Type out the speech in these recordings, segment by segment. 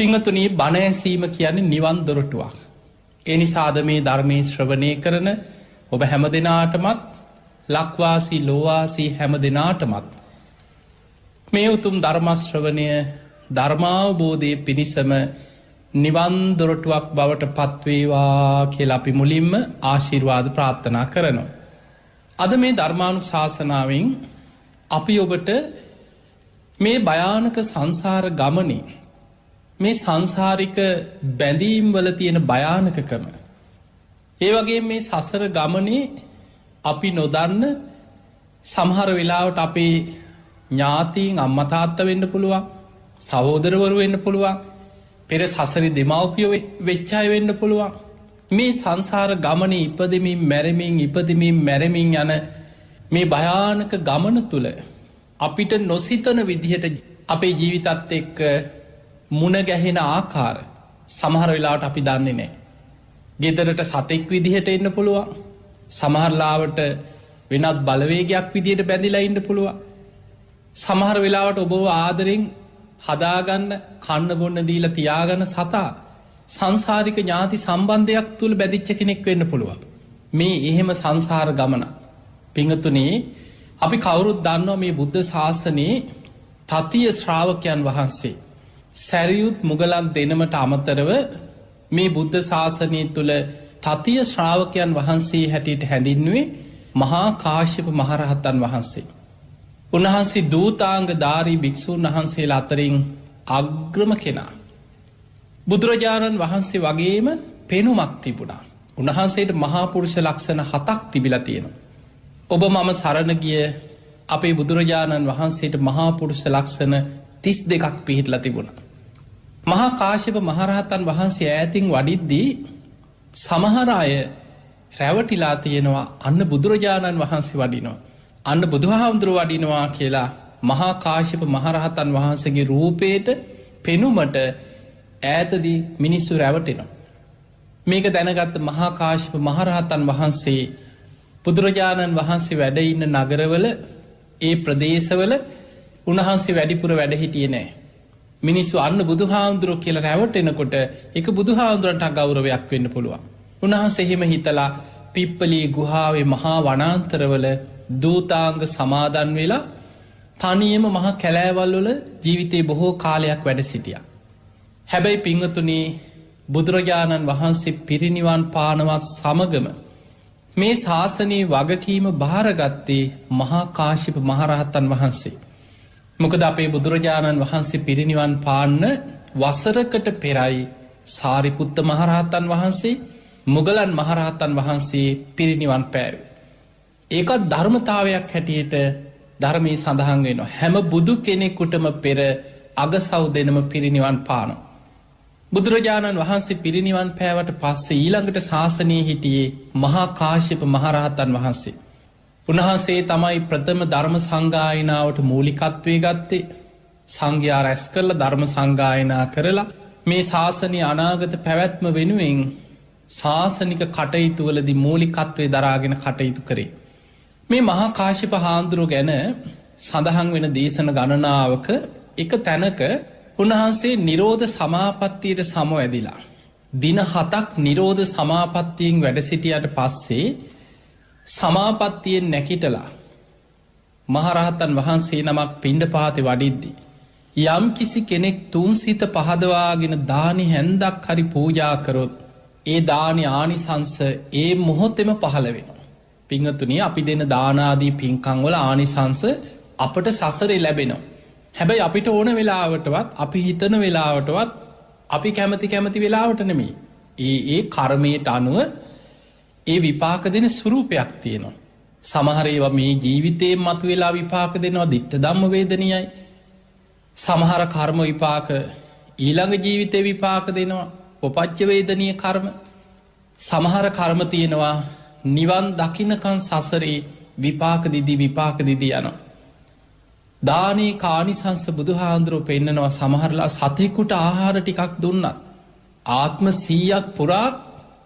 පිංහතුනී බණ ඇසීම කියන්නේ නිවන් දොරටුවක්. ඒ නිසාද මේ ධර්මයේ ශ්‍රවණය කරන ඔබ හැම දෙනාටමත් ලක්වාසී ලෝවාසී හැම දෙනාටමත් මේ උතුම් ධර්මශ්‍රවණය ධර්මාවබෝධය පිණිසම නිවන් දොරටුවක් බවට පත්වේවා කියලා අපි මුලින්ම ආශිර්වාද ප්‍රාර්ථනා කරනවා. අද මේ ධර්මානු ශාසනාවෙන් අපි ඔබට මේ භයානක සංසාර ගමනේ මේ සංසාරික බැඳීම්වල තියෙන භයානකකම ඒ වගේ මේ සසර ගමනේ අපි නොදන්න සමහර වෙලාවට අපේ ඥාතීන් අම්මතාත්ත වෙන්න පුළුවන් සහෝදරවරු වෙන්න පුළුවන් පෙර සසරි දෙමව්පියෝ වෙච්චාය වෙන්න පුළුවන් මේ සංසාර ගමනේ ඉපදමින් මැරමින් යන මේ භයානක ගමන තුළ අපිට නොසිතන විදිහට අපේ ජීවිතත් එක්ක මුණ ගැහෙන ආකාර සමහර වෙලාවට අපි දන්නේ නෑ. ගෙදරට සතෙක් විදිහට එන්න පුළුවන් සමහරලාවට වෙනත් බලවේගයක් විදිහට බැඳිලා ඉන්න පුළුවන් සමහර වෙලාවට ඔබ ආදරෙන් හදාගන්න කන්න බොන්න දීලා තියාගන්න සතා සංසාරික ඥාති සම්බන්ධයක් තුළ බැදිච්ච කෙනෙක් වෙන්න පුළුවන්. මේ එහෙම සංසාර ගමන පිංහතුනේ අපි කවුරුත් දන්නවා මේ බුද්ධ ශාසනයේ තතිය ශ්‍රාවකයන් වහන්සේ සැරියුත් මුගලන් දෙනමට අමතරව මේ බුද්ධ ශාසනය තුළ තතිය ශ්‍රාවකයන් වහන්සේ හැටියට හැඳින්නුවේ මහා කාශ්‍යප මහරහතන් වහන්සේ. උන්වහන්සේ දූතාංග ධාරී භික්‍ෂූන් වහන්සේලා අතරින් අග්‍රම කෙනා. බුදුරජාණන් වහන්සේ වගේම පෙනුමක් තිබුණා. උන්වහන්සේට මහාපුරුෂ ලක්ෂණ 7ක් තිබිලා තියෙනවා. ඔබ මම සරණ ගිය අපේ බුදුරජාණන් වහන්සේට මහාපුරුෂ ලක්ෂණ 32ක් පිහිටලා තිබුණා. මහා කාශ්‍යප මහරහතන් වහන්සේ ඈතින් වඩිද්දී සමහර අය රැවටිලා තියෙනවා අන්න බුදුරජාණන් වහන්සේ වඩිනවා. අන්න බුදුහාමුදුරුව වඩිනවා කියලා මහා කාශ්‍යප මහරහතන් වහන්සේගේ රූපයට පෙනුමට ඈතදී මිනිස්සු රැවටෙනවා. මේක දැනගත්ත මහා කාශ්‍යප මහරහතන් වහන්සේ බුදුරජාණන් වහන්සේ වැඩ ඉන්න නගරවල ඒ ප්‍රදේශවල උන්වහන්සේ වැඩිපුර වැඩ හිටියේ නෑ. මිනිස්සු අන්න බුදුහාමුදුරුව කියලා රැවටෙනකොට එක බුදුහාමුදුරන්ට ගෞරවයක් වෙන්න පුළුවන්. උන්වහන්සේ එහෙම හිතලා පිප්පලී ගුහාවේ මහා වනාන්තරවල දූතාංග සමාදන් වෙලා තනියම මහා කැලෑවල් වල ජීවිතේ බොහෝ කාලයක් වැඩ සිටියා. හැබැයි පිංහතුනේ බුදුරජාණන් වහන්සේ පිරිනිවන් පානවත් සමගම මේ ශාසනයේ වගකීම භාරගත්තේ මහා කාශ්‍යප මහරහතන් වහන්සේ. මොකද අපේ බුදුරජාණන් වහන්සේ පිරිනිවන් පාන්න වසරකට පෙරයි සාරිපුත්ත මහරහතන් වහන්සේ මුගලන් මහරහතන් වහන්සේ පිරිනිවන් පෑවේ. ඒකත් ධර්මතාවයක් හැටියට ධර්මයේ සඳහන් වෙනවා. හැම බුදු කෙනෙකුටම පෙර අගසව් දෙනම පිරිනිවන් පානවා. බුදුරජාණන් වහන්සේ පිරිනිවන් පෑවට පස්සේ ඊළඟට ශාසනයේ හිටියේ මහා කාශ්‍යප මහරහතන් වහන්සේ. උන්වහන්සේ තමයි ප්‍රථම ධර්ම සංගායනාවට මූලිකත්වය ගත්තේ. සංඝයා රැස් කරලා ධර්ම සංගායනා කරලා මේ ශාසනය අනාගත පැවැත්ම වෙනුවෙන් ශාසනික කටයුතුවලදී මූලිකත්වය දරාගෙන කටයුතු කරේ. මේ මහා කාශ්‍යප හාමුදුරුවෝ ගැන සඳහන් වෙන දේශන ගණනාවක එක තැනක උන්වහන්සේ නිරෝධ සමාපත්තියට සමවැදිලා. දින 7ක් නිරෝධ සමාපත්තියෙන් වැඩ සිටියට පස්සේ සමාපත්තියෙන් නැකිටලා මහරහතන් වහන්සේ නමක් පිණ්ඩපාතෙ වඩිද්දි. යම් කිසි කෙනෙක් තුන්සිත පහදවාගෙන දානි හැන්දක් හරි පූජාකරොත් ඒ දානි ආනිසංස ඒ මොහොතෙම පහළ වෙන. පිංහතුනි අපි දෙන දානාදී පින්කංවල ආනිසංස අපට සසරේ ලැබෙනවා. හැබැයි අපිට ඕන වෙලාවටවත් අපි හිතන වෙලාවටවත් අපි කැමති වෙලාවට නෙමේ. ඒ කර්මයට අනුව ඒ විපාක දෙන ස්වරූපයක් තියෙනවා. සමහර ඒවා මේ ජීවිතයෙන් මතු වෙලා විපාක දෙනවා දිට්ඨ ධම්ම වේදනයයි. සමහර කර්ම විපාක ඊළඟ ජීවිතේ විපාක දෙනවා උපපච්ච වේදනීය කර්ම. සමහර කර්ම තියෙනවා නිවන් දකින්නකන් සසරේ විපාක දිදී යනවා. දානේ කානිසංස බුදුහාඳුරෝ පෙන්නනවා සමහරලා සතෙකුට ආහාර ටිකක් දුන්නත් ආත්ම 100ක් පුරා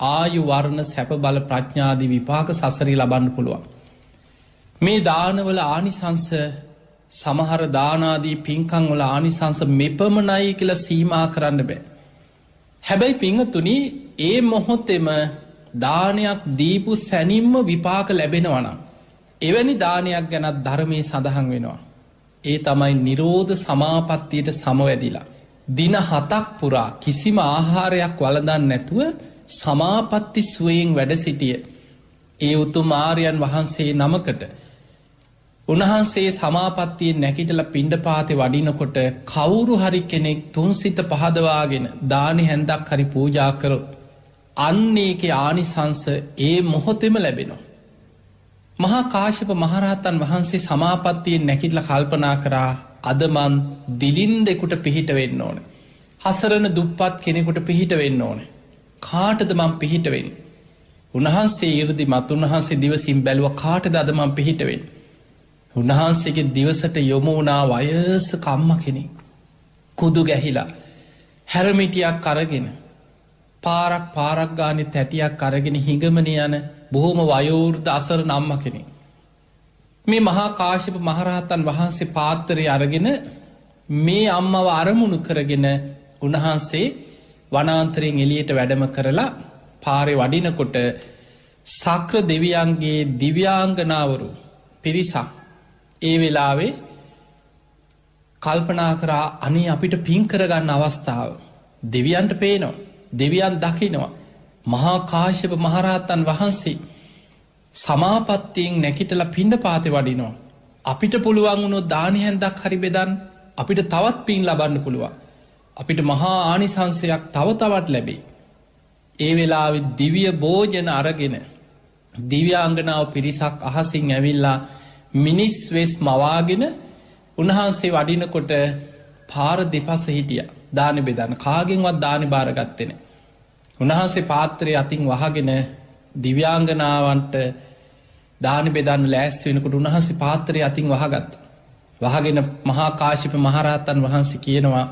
ආයු වර්ණ සැප බල ප්‍රඥාදී විපාක සසරේ ලබන්න පුළුවන්. මේ දානවල ආනිසංස සමහර දානාදී පින්කං වල ආනිසංස මෙපමණයි කියලා සීමා කරන්න බෑ. හැබැයි පිංහතුනි ඒ මොහොතෙම දානයක් දීපු සැනින්ම විපාක ලැබෙනවනම් එවැනි දානයක් ගැනත් ධර්මයේ සඳහන් වෙනවා. ඒ තමයි නිරෝධ සමාපත්තියට සමවැදිලා. දින 7ක් පුරා කිසිම ආහාරයක් වළඳන් නැතුව සමාපත්ති සුවයෙන් වැඩ සිටිය ඒ උතුම් ආර්යයන් වහන්සේ නමකට උන්වහන්සේ සමාපත්තියෙන් නැකිටල පිණ්ඩපාතේ වඩිනකොට කවුරු හරි කෙනෙක් තුන්සිත පහදවාගෙන දානි හැන්දක් හරි පූජා කරොත් අන්නේකේ ආනිසංස ඒ මොහොතෙම ලැබෙනවා. මහා කාශ්‍යප මහරහතන් වහන්සේ සමාපත්තියෙන් නැකිටල කල්පනා කරා අදමන් දිලින්දෙකුට පිහිට වෙන්න ඕන. හසරන දුප්පත් කෙනෙකුට පිහිට වෙන්න ඕන. කාටද මං පිහිට වෙන්න. උන්වහන්සේ ඉරදි මත් උන්වහන්සේ දිවසිම් බැලුව කාටද අදමන් පිහිට වෙන්න. උන්වහන්සේගේ දිවසට යොමුණා වයස කම්ම කෙනෙක්. කුදු ගැහිලා හැරමිටියක් අරගෙන පාරක් ගානෙ තැටියක් අරගෙන හිඟමන යන බොහොම වයෝර්ධ අසර නම්ම කෙනෙක්. මේ මහා කාශ්‍යප මහරහතන් වහන්සේ පාත්තරය අරගෙන මේ අම්මව අරමුණු කරගෙන උන්වහන්සේ වනාන්තරයෙන් එලියට වැඩම කරලා පාරෙ වඩිනකොට සක්‍ර දෙවියන්ගේ දිව්‍යාංගනාවරු පිරිසක් ඒ වෙලාවේ කල්පනා කරා අනේ අපිට පින් කරගන්න අවස්ථාව දෙවියන්ට පේනවා දෙවියන් දකිනවා මහා කාශ්‍යප මහරහතන් වහන්සේ සමාපත්තියෙන් නැකිටල පිණ්ඩපාතේ වඩිනවා අපිට පුළුවන් වුණොත් දානි හැන්දක් හරි බෙදන්න අපිට තවත් පින් ලබන්න පුළුවන් අපිට මහා ආනිසංසයක් තව තවත් ලැබේ. ඒ වෙලාවෙ දිව්‍ය භෝජන අරගෙන දිව්‍යාංගනාව පිරිසක් අහසින් ඇවිල්ලා මිනිස් වෙස් මවාගෙන උන්වහන්සේ වඩිනකොට පාර දෙපස හිටිය දාන බෙදන්න කාගෙන්වත් දානි භාරගත්තෙන. උන්වහන්සේ පාත්‍රය අතින් වහගෙන දිව්‍යාංගනාවන්ට දානි බෙදන්න ලෑස් වෙනකොට උන්වහන්සේ පාත්‍රය අතින් වහගත්. වහගෙන මහා කාශ්‍යප මහරහතන් වහන්සේ කියනවා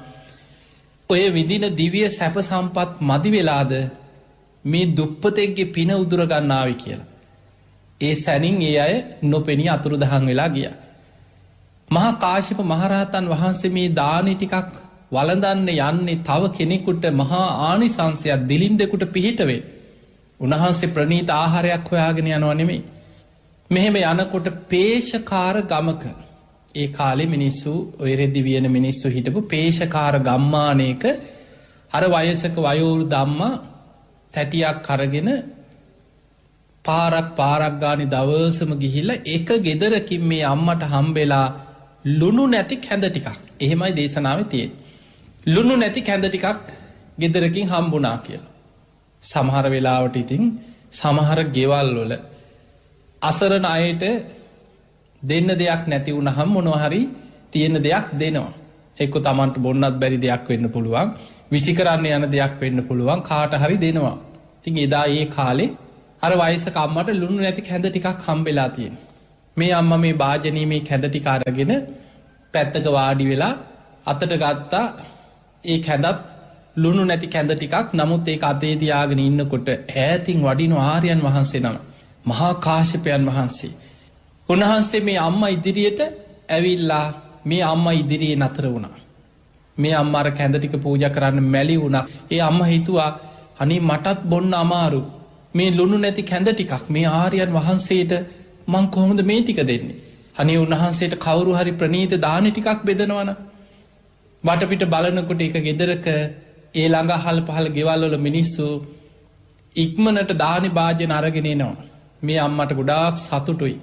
ඔය විදින දිවිය සැප සම්පත් මදි වෙලාද මේ දුප්පතෙක්ගේ පින උදුරගන්නාව කියලා. ඒ සැනින් ඒ අය නොපෙනී අතුරු දහන් වෙලා ගිය. මහා කාශ්‍යප මහරහතන් වහන්සේ මේ දානි ටිකක් වලදන්න යන්නේ තව කෙනෙකුට මහා ආනිසංසයක් දිලින්දෙකුට පිහිටවේ. උන්වහන්සේ ප්‍රනීත ආහාරයක් හොයාගෙන යනවා නෙමෙයි. මෙහෙම යනකොට පේශකාර ගමක ඒ කාලේ මිනිස්සු ඔය රෙදි වියන මිනිස්සු හිටපු පේශකාර ගම්මානයක අර වයසක වයෝවෘ දම්මා තැටියක් කරගෙන පාරක් ගානි දවසම ගිහිල්ල එක ගෙදරකින් මේ අම්මට හම්බෙලා ලුණු නැති කැඳ ටිකක් එහෙමයි දේශනාව තියෙන්. ලුණු නැති කැඳ ටිකක් ගෙදරකින් හම්බුනා කියලා. සමහර වෙලාවට ඉතින් සමහර ගෙවල් වල අසරණ අයට දෙන්න දෙයක් නැති වුණහම් මොනොහරි තියෙන දෙයක් දෙනවා. එක්ක තමන්ට බොන්නත් බැරි දෙයක් වෙන්න පුළුවන් විසිකරන්න යන දෙයක් වෙන්න පුළුවන් කාට හරි දෙනවා. තින් එදා ඒ කාලේ අර වයසක අම්මට ලුණු නැති කැඳ ටිකක් හම්බෙලා තියෙන. මේ අම්ම මේ භාජනීමේ කැඳ ටිකාරගෙන පැත්තක වාඩි වෙලා අතට ගත්තා ඒ කැඳත් ලුණු නැති කැඳ ටිකක් නමුත් ඒ අතේ තියාගෙන ඉන්නකොට ඈතින් වඩිනු ආර්යයන් වහන්සේ නම මහා කාශ්‍යපයන් වහන්සේ. උන්වහන්සේ මේ අම්ම ඉදිරියට ඇවිල්ලා මේ අම්ම ඉදිරියේ නතර වුණා. මේ අම්මාර කැඳටික පූජ කරන්න මැලි වුණා. ඒ අම්ම හිතුවා අනි මටත් බොන්න අමාරු මේ ලුණු නැති කැඳ ටිකක් මේ ආර්යයන් වහන්සේට මං කොහොමද මේ ටික දෙන්නේ. අනේ උන්වහන්සේට කවුරු හරි ප්‍රනීත දානි ටිකක් බෙදනවන. වටපිට බලනකොට එක ගෙදරක ඒ ළඟ හල් පහල ගෙවල්වල මිනිස්සු ඉක්මනට දානි භාජන අරගෙනනවා. මේ අම්මට ගොඩාක් සතුටුයි.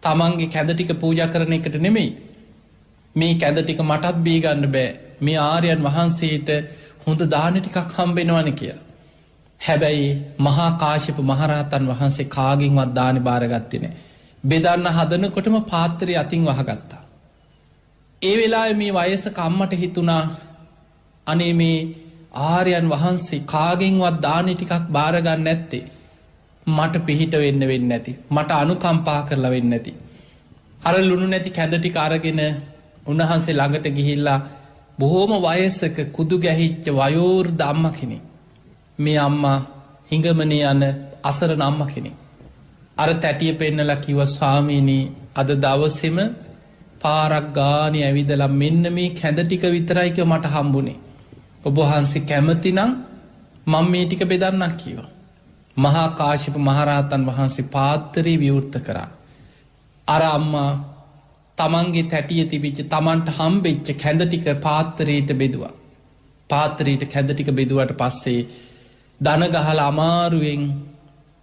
තමන්ගේ කැඳටික පූජ කරන එකට නෙමෙයි. මේ කැඳටික මටත් බීගන්න බෑ මේ ආර්යයන් වහන්සේට හොඳ දානි ටිකක් හම්බෙනවන කියලා. හැබැයි මහා කාශ්‍යප මහරහතන් වහන්සේ කාගින්වත් දානි භාරගත්තින. බෙදන්න හදනකොටම පාත්තරය අතින් වහගත්තා. ඒ වෙලා මේ වයස කම්මට හිතුනා අනේ මේ ආර්යයන් වහන්සේ කාගෙන්වත් දානි ටිකක් භාරගන්න ඇත්තේ. මට පිහිට වෙන්න වෙන්න ඇති. මට අනුකම්පා කරලා වෙන්න ඇති. අර ලුණු නැති කැඳටි අරගෙන උන්වහන්සේ ළඟට ගිහිල්ලා බොහෝම වයසක කුදු ගැහිච්ච වයෝර් දම්ම කෙනෙ. මේ අම්මා හිඟමනය යන අසර නම්ම කෙනෙ. අර තැටිය පෙන්නල කිව ස්වාමීනී අද දවසෙම පාරක් ගානි ඇවිදලා මෙන්න මේ කැඳ ටික විතරයික මට හම්බුනේ. ඔබහන්සේ කැමතිනම් මං මේ ටික බෙදන්නක් කියවා. මහා කාශ්‍යප මහරහතන් වහන්සේ පාත්තරී විවෘත කරා. අර අම්මා තමන්ගේ තැටිය තිබිච්ච තමන්ට හම්බෙච්ච කැඳ ටික පාත්තරයට බෙදවා. පාත්තරයට කැඳ ටික බෙදුවට පස්සේ දනගහල අමාරුවෙන්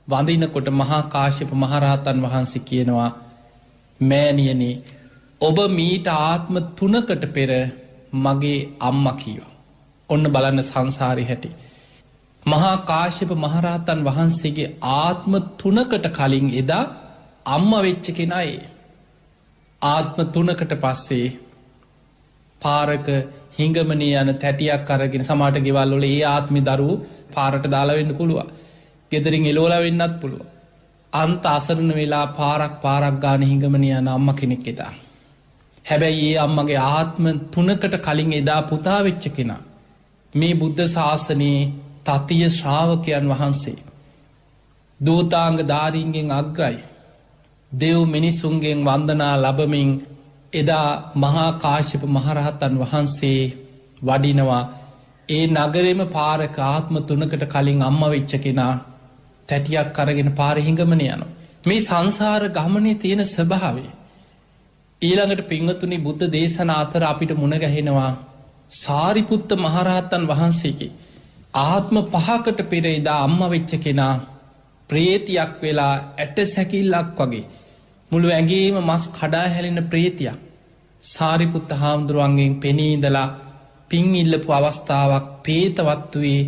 වඳිනකොට මහා කාශ්‍යප මහරහතන් වහන්සේ කියනවා මෑණියනි ඔබ මීට ආත්ම 3කට පෙර මගේ අම්මා කීවා. ඔන්න බලන්න සංසාරේ හැටි. මහා කාශ්‍යප මහරහතන් වහන්සේගේ ආත්ම 3කට කලින් එදා අම්මා වෙච්ච කෙනයි. ආත්ම 3කට පස්සේ පාරක හිඟමනේ යන තැටියක් අරගෙන සමහරට ගෙවල් වල ඒ ආත්මේ දරුවෝ පාරට දාලා වෙන්න පුළුවන්. ගෙදරින් එලවලා වෙන්නත් පුළුවන්. අන්ත අසරණ වෙලා පාරක් ගාන හිඟමනේ යන අම්මා කෙනෙක් එදා. හැබැයි ඒ අම්මගේ ආත්ම 3කට කලින් එදා පුතා වෙච්ච කෙනා මේ බුද්ධ ශාසනයේ තතිය ශ්‍රාවකයන් වහන්සේ. දූතාංග ධාරීන්ගෙන් අග්‍රයි. දෙව් මිනිසුන්ගෙන් වන්දනා ලබමින් එදා මහා කාශ්‍යප මහරහතන් වහන්සේ වඩිනවා. ඒ නගරෙම පාරක ආත්ම 3කට කලින් අම්මා වෙච්ච කෙනා තැටියක් අරගෙන පාරේ හිඟමන යනවා. මේ සංසාර ගමනේ තියෙන ස්වභාවය. ඊළඟට පින්වතුනි බුද්ධ දේශනා අතර අපිට මුණ ගැහෙනවා සාරිපුත්ත මහරහතන් වහන්සේගේ ආත්ම 5කට පෙර එදා අම්මා වෙච්ච කෙනා ප්‍රේතියක් වෙලා ඇට සැකිල්ලක් වගේ මුළු ඇඟේම මස් කඩා හැලෙන ප්‍රේතියක් සාරිපුත්ත හාමුදුරුවන්ගෙන් පෙනී ඉඳලා පින් ඉල්ලපු අවස්ථාවක් පේතවත්තුවේ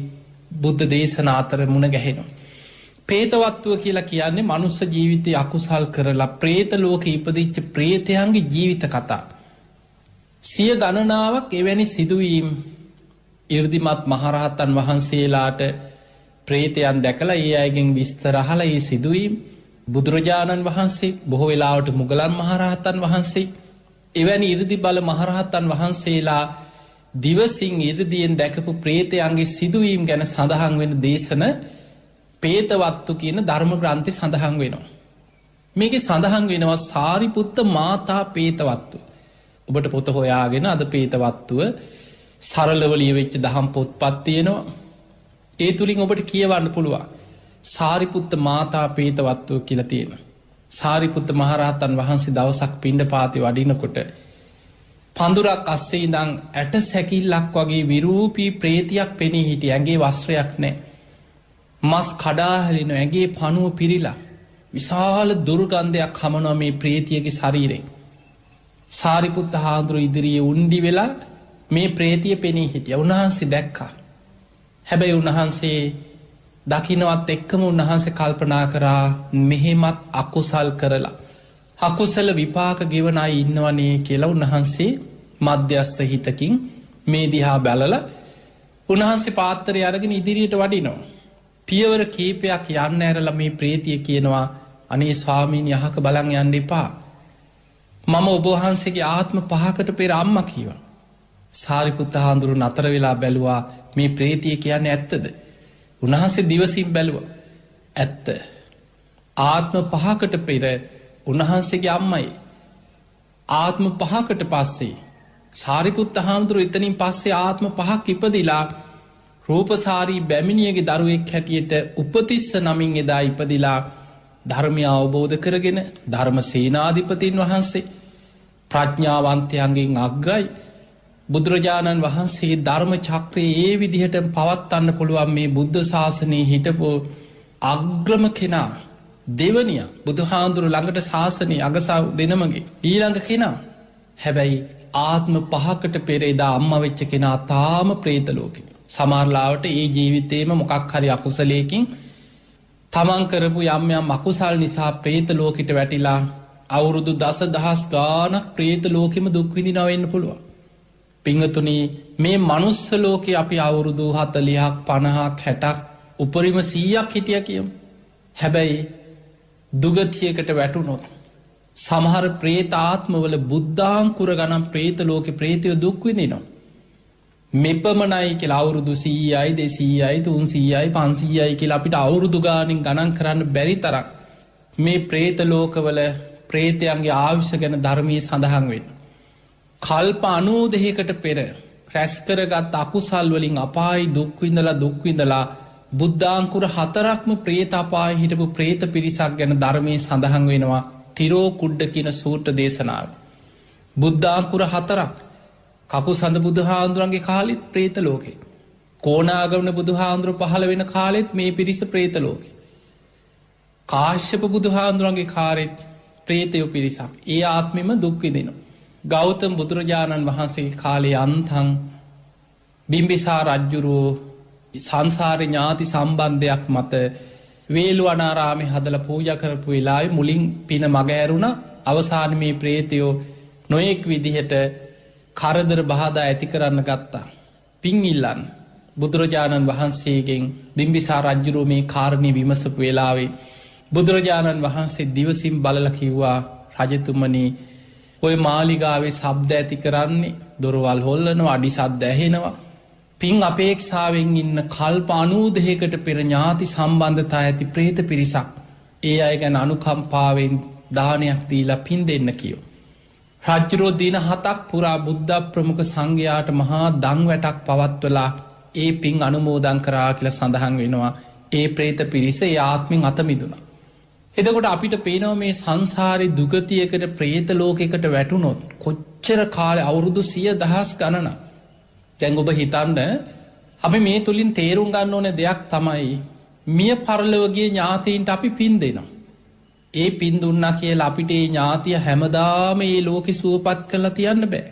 බුද්ධ දේශනා අතර මුණ ගැහෙනවා. පේතවත්තුව කියලා කියන්නේ මනුස්ස ජීවිතය අකුසල් කරලා ප්‍රේත ලෝක ඉපදිච්ච ප්‍රේතයන්ගේ ජීවිත කතා. සිය ගණනාවක් එවැනි සිදුවීම් ඉර්දිමත් මහරහතන් වහන්සේලාට ප්‍රේතයන් දැකලා ඒ අයගෙන් විස්තර අහලා ඒ සිදුවීම් බුදුරජාණන් වහන්සේ බොහෝ වෙලාවට මුගලන් මහරහතන් වහන්සේ එවැනි ඉර්දි බල මහරහතන් වහන්සේලා දිවසින් ඉර්දියෙන් දැකපු ප්‍රේතයන්ගේ සිදුවීම් ගැන සඳහන් වෙන දේශන පේතවත්තු කියන ධර්ම ග්‍රන්ථි සඳහන් වෙනවා. මේක සඳහන් වෙනවා සාරිපුත්ත මාතා පේතවත්තු. ඔබට පොත හොයාගෙන අද පේතවත්තුව සරලව ලියවෙච්ච දහම් පොත්පත් තියෙනවා. ඒ තුලින් ඔබට කියවන්න පුළුවන්. සාරිපුත්ත මාතා පේතවත්තුව කියලා තියෙන. සාරිපුත්ත මහරහතන් වහන්සේ දවසක් පිණ්ඩපාතේ වඩිනකොට පඳුරක් අස්සේ ඉඳන් ඇට සැකිල්ලක් වගේ විරූපී ප්‍රේතියක් පෙනී හිටිය. ඇඟේ වස්ත්‍රයක් නැහැ. මස් කඩා හැලෙන ඇඟේ පණුව පිරීලා විශාල දුර්ගන්ධයක් හමනවා මේ ප්‍රේතියගේ ශරීරයෙන්. සාරිපුත්ත හාමුදුරුවෝ ඉදිරියේ උණ්ඩි වෙලා මේ ප්‍රේතිය පෙනී හිටිය. උන්වහන්සේ දැක්කා. හැබැයි උන්වහන්සේ දකින්නවත් එක්කම උන්වහන්සේ කල්පනා කරා මෙහෙමත් අකුසල් කරලා අකුසල විපාක ගෙවන අය ඉන්නවනේ කියලා උන්වහන්සේ මධ්‍යස්ථ හිතකින් මේ දිහා බැලලා උන්වහන්සේ පාත්තරය අරගෙන ඉදිරියට වඩිනවා. පියවර කීපයක් යන්න ඇරලා මේ ප්‍රේතිය කියනවා අනේ ස්වාමීනි අහක බලන් යන්න එපා. මම ඔබ වහන්සේගේ ආත්ම 5කට පෙර අම්මා කීවා. සාරිපුත්ත හාමුදුරුවෝ නතර වෙලා බැලුවා මේ ප්‍රේතිය කියන්නේ ඇත්තද? උන්වහන්සේ දිවසින් බැලුවා. ඇත්ත. ආත්ම 5කට පෙර උන්වහන්සේගේ අම්මයි. ආත්ම 5කට පස්සේ සාරිපුත්ත හාමුදුරුවෝ එතනින් පස්සේ ආත්ම 5ක් ඉපදිලා රූපසාරී බැමිණියගේ දරුවෙක් හැටියට උපතිස්ස නමින් එදා ඉපදිලා ධර්මය අවබෝධ කරගෙන ධර්ම සේනාධිපතින් වහන්සේ ප්‍රඥාවන්තයන්ගෙන් අග්‍රයි. බුදුරජාණන් වහන්සේ ධර්ම චක්‍රයේ ඒ විදිහට පවත්වන්න පුළුවන් මේ බුද්ධ ශාසනයේ හිටපු අග්‍රම කෙනා දෙවනිය බුදුහාඳුරු ළඟට ශාසනය අගසව් දෙනමගේ ඊළඟ කෙනා. හැබැයි ආත්ම 5කට පෙර එදා අම්මා වෙච්ච කෙනා තාම ප්‍රේත ලෝකෙ. සමහරලාවට ඒ ජීවිතේම මොකක් හරි අකුසලයකින් තමන් කරපු යම් යම් අකුසල් නිසා ප්‍රේත ලෝකෙට වැටිලා අවුරුදු දසදහස් ගානක් ප්‍රේත ලෝකෙම දුක් විඳිනවා වෙන්න පුළුවන්. පිංගතුනි මේ මනුස්ස ලෝකේ අපි අවුරුදු 40ක් 50ක් 60ක් උපරිම 100ක් හිටියා කියමු. හැබැයි දුගතියකට වැටුනොත් සමහර ප්‍රේත ආත්මවල බුද්ධාංකුර ගණන් ප්‍රේත ලෝකේ ප්‍රේතයෝ දුක් විඳිනවා. මෙපමණයි කියලා අවුරුදු 100යි 200යි 300යි 500යි කියලා අපිට අවුරුදු ගානින් ගණන් කරන්න බැරි තරම් මේ ප්‍රේත ලෝකවල ප්‍රේතයන්ගේ ආයුෂ ගැන ධර්මයේ සඳහන් වෙනවා. කල්ප 92කට පෙර රැස්කරගත් අකුසල් වලින් අපායි දුක්විඳලා බුද්ධාංකුර 4ක්ම ප්‍රේත අපාය හිටපු ප්‍රේත පිරිසක් ගැන ධර්මයේ සඳහන් වෙනවා තිරෝ කුඩ්ඩ කියන සූත්‍ර දේශනාව. බුද්ධාංකුර 4ක් කකුසඳ බුදුහාඳුරන්ගේ කාලෙත් ප්‍රේත ලෝකේ. කෝණාගමන බුදුහාඳුර පහළ වෙන කාලෙත් මේ පිරිස ප්‍රේත ලෝකේ. කාශ්‍යප බුදුහාඳුරන්ගේ කාලෙත් ප්‍රේතයෝ පිරිසක්. ඒ ආත්මෙම දුක් විඳිනවා. ගෞතම බුදුරජාණන් වහන්සේගේ කාලේ අන්තං බිම්බිසාර රජ්ජුරුවෝ සංසාර ඥාති සම්බන්ධයක් මත වේළුවනාරාමේ හදලා පූජා කරපු වෙලාවේ මුලින් පින මගහැරුණා. අවසාන මේ ප්‍රේතයෝ නොයෙක් විදිහට කරදර බාධා ඇති කරන්න ගත්තා. පින් ඉල්ලන්න බුදුරජාණන් වහන්සේගෙන් බිම්බිසාර රජ්ජුරුවෝ මේ කාරණේ විමසපු වෙලාවේ බුදුරජාණන් වහන්සේ දිවසින් බලලා කිව්වා රජතුමනි ඔය මාලිගාවේ ශබ්ද ඇති කරන්නේ දොරවල් හොල්ලනවා අඩි සද්ද ඇහෙනවා පින් අපේක්ෂාවෙන් ඉන්න කල්ප 92කට පෙර ඥාති සම්බන්ධතා ඇති ප්‍රේත පිරිසක් ඒ අය ගැන අනුකම්පාවෙන් දානයක් දීලා පින් දෙන්න කියෝ. රජ්ජුරුවෝ දින 7ක් පුරා බුද්ධ ප්‍රමුඛ සංඝයාට මහා දන් වැටක් පවත්වලා ඒ පින් අනුමෝදන් කරා කියලා සඳහන් වෙනවා. ඒ ප්‍රේත පිරිස ඒ ආත්මෙන් අත මිදුණා. එතකොට අපිට පේනවා මේ සංසාරේ දුගතියකට ප්‍රේත ලෝකයකට වැටුනොත් කොච්චර කාලේ අවුරුදු 100,000 ගණන. දැන් ඔබ හිතන්න අපි මේ තුලින් තේරුම් ගන්න ඕන දෙයක් තමයි මිය පරලොවගේ ඥාතීන්ට අපි පින් දෙනවා. ඒ පින් දුන්නා කියලා අපිට ඒ ඥාතිය හැමදාම මේ ලෝකෙ සුවපත් කරලා තියන්න බෑ.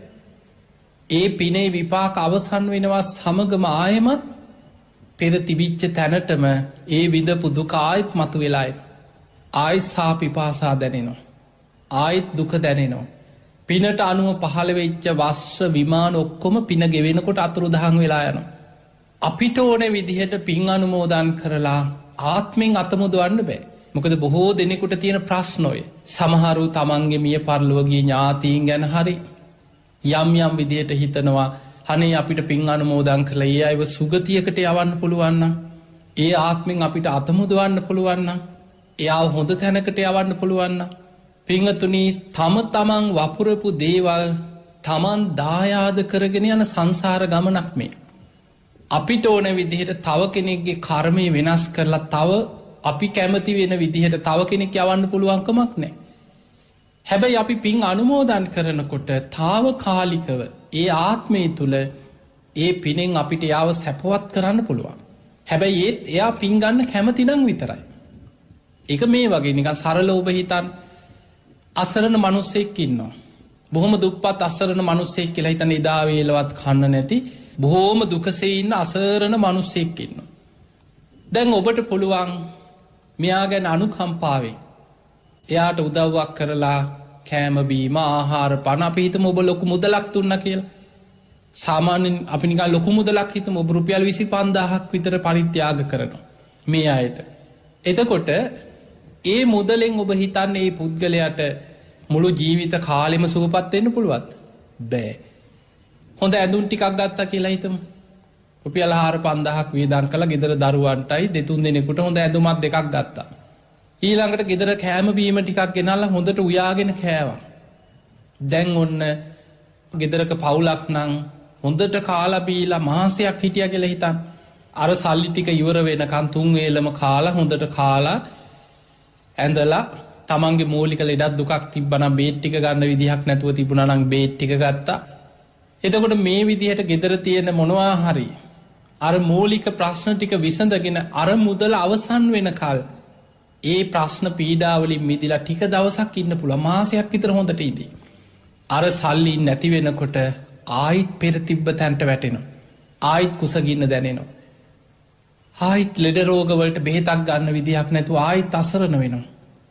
ඒ පිනේ විපාක අවසන් වෙනවා සමගම ආයෙමත් පෙර තිබිච්ච තැනටම ඒ විඳපු දුක ආයෙත් මතුවෙලා ආයෙත් සාපිපාසා දැනෙනවා. ආයෙත් දුක දැනෙනවා. පිනට අනුව පහළ වෙච්ච වස්ත්‍ර විමාන ඔක්කොම පින ගෙවෙනකොට අතුරුදහන් වෙලා යනවා. අපිට ඕන විදිහට පින් අනුමෝදන් කරලා ආත්මෙන් අතමුදවන්න බෑ. මොකද බොහෝ දෙනෙකුට තියෙන ප්‍රශ්නෝය. සමහරු තමන්ගේ මිය පරලොවගේ ඥාතීන් ගැන හරි යම් යම් විදියට හිතනවා අනේ අපිට පින් අනුමෝදන් කළා ඒ අයව සුගතියකට යවන්න පුළුවන් නම් ඒ ආත්මෙන් අපිට අතමුදවන්න පුළුවන් නම් එයාව හොඳ තැනකට යවන්න පුළුවන් නම් පින්වතුනි තමන් වපුරපු දේවල් තමන් දායාද කරගෙන යන සංසාර ගමනක් මේ. අපිට ඕන විදිහට තව කෙනෙක්ගේ කර්මය වෙනස් කරලා තව අපි කැමති වෙන විදිහට තව කෙනෙක් යවන්න පුළුවන්කමක් නෑ. හැබැයි අපි පින් අනුමෝදන් කරනකොට තාවකාලිකව ඒ ආත්මය තුළ ඒ පිනෙන් අපිට යාව සැපවත් කරන්න පුළුවන්. හැබැයි ඒත් එයා පින් ගන්න කැමති නම් විතරයි. ඒක මේ වගේ නිකන් සරල ඔබ හිතන් අසරණ මිනිස්සෙක් ඉන්නවා. බොහොම දුප්පත් අසරණ මිනිස්සෙක් කියලා හිතන එදා වේලවත් කන්න නැති බොහොම දුකසේ ඉන්න අසරණ මිනිස්සෙක් ඉන්නවා. දැන් ඔබට පුළුවන් මෙයා ගැන අනුකම්පාවෙන් එයාට උදව්වක් කරලා කෑම බීම ආහාර පන අපි හිතමු ඔබ ලොකු මුදලක් දුන්නා කියලා. සාමාන්‍යයෙන් අපි නිකන් ලොකු මුදලක් හිතමු ඔබ රුපියල් 25000ක් විතර පරිත්‍යාග කරනවා මේ අයට. එතකොට ඒ මුදලෙන් ඔබ හිතන්නේ මේ පුද්ගලයාට මුළු ජීවිත කාලෙම සුවපත් වෙන්න පුළුවන්ද? බෑ. හොඳ ඇඳුම් ටිකක් ගත්තා කියලා හිතමු. රුපියල් 4-5000ක් වියදම් කළා ගෙදර දරුවන්ටයි දෙතුන් දෙනෙකුට හොඳ ඇඳුමක් දෙකක් ගත්තා. ඊළඟට ගෙදර කෑම බීම ටිකක් ගෙනල්ලා හොඳට උයාගෙන කෑවා. දැන් ඔන්න ගෙදරක පවුලක් නම් හොඳට කාලා බීලා මාසයක් හිටියා කියලා හිතන්න. අර සල්ලි ටික ඉවර වෙනකන් තුන් වේලම කාලා හොඳට කාලා ඇඳලා තමන්ගේ මූලික ලෙඩක් දුකක් තිබ්බනම් බේත් ටික ගන්න විදිහක් නැතුව තිබුණා නම් බේත් ටික ගත්තා. එතකොට මේ විදිහට ගෙදර තියෙන මොනවා හරි අර මූලික ප්‍රශ්න ටික විසඳගෙන අර මුදල අවසන් වෙනකල් ඒ ප්‍රශ්න පීඩාවලින් මිදිලා ටික දවසක් ඉන්න පුළුවන්. මාසයක් විතර හොඳට ඉදී. අර සල්ලි නැති වෙනකොට ආයිත් පෙර තිබ්බ තැනට වැටෙනවා. ආයිත් කුසගින්න දැනෙනවා. ආයිත් ලෙඩ රෝගවලට බෙහෙතක් ගන්න විදිහක් නැතුව ආයිත් අසරණ වෙනවා.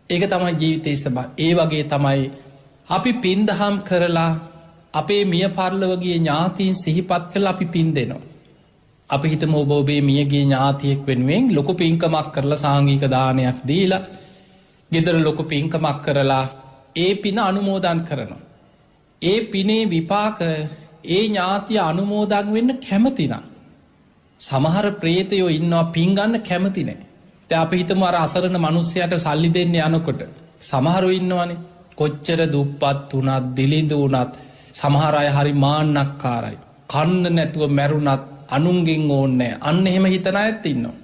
ඒක තමයි ජීවිතයේ ස්වභාවය. ඒ වගේ තමයි අපි පින් දහම් කරලා අපේ මිය පරලොවගේ ඥාතීන් සිහිපත් කරලා අපි පින් දෙනවා. අපි හිතමු ඔබ ඔබේ මියගේ ඥාතියෙක් වෙනුවෙන් ලොකු පින්කමක් කරලා සාංඝික දානයක් දීලා ගෙදර ලොකු පින්කමක් කරලා ඒ පින අනුමෝදන් කරනවා. ඒ පිනේ විපාක ඒ ඥාතිය අනුමෝදන් වෙන්න කැමති නම් සමහර ප්‍රේතයෝ ඉන්නවා පින් ගන්න කැමති නෑ. දැන් අපි හිතමු අර අසරණ මිනිස්සයාට සල්ලි දෙන්න යනකොට සමහරව ඉන්නවනේ කොච්චර දුප්පත් වුණත් දිලිඳු වුණත් සමහර අය හරි මාන්නක්කාරයි. කන්න නැතුව මැරුණත් අනුන්ගෙන් ඕන්නෑ. අන්න එහෙම හිතන ඇත් ඉන්නවා.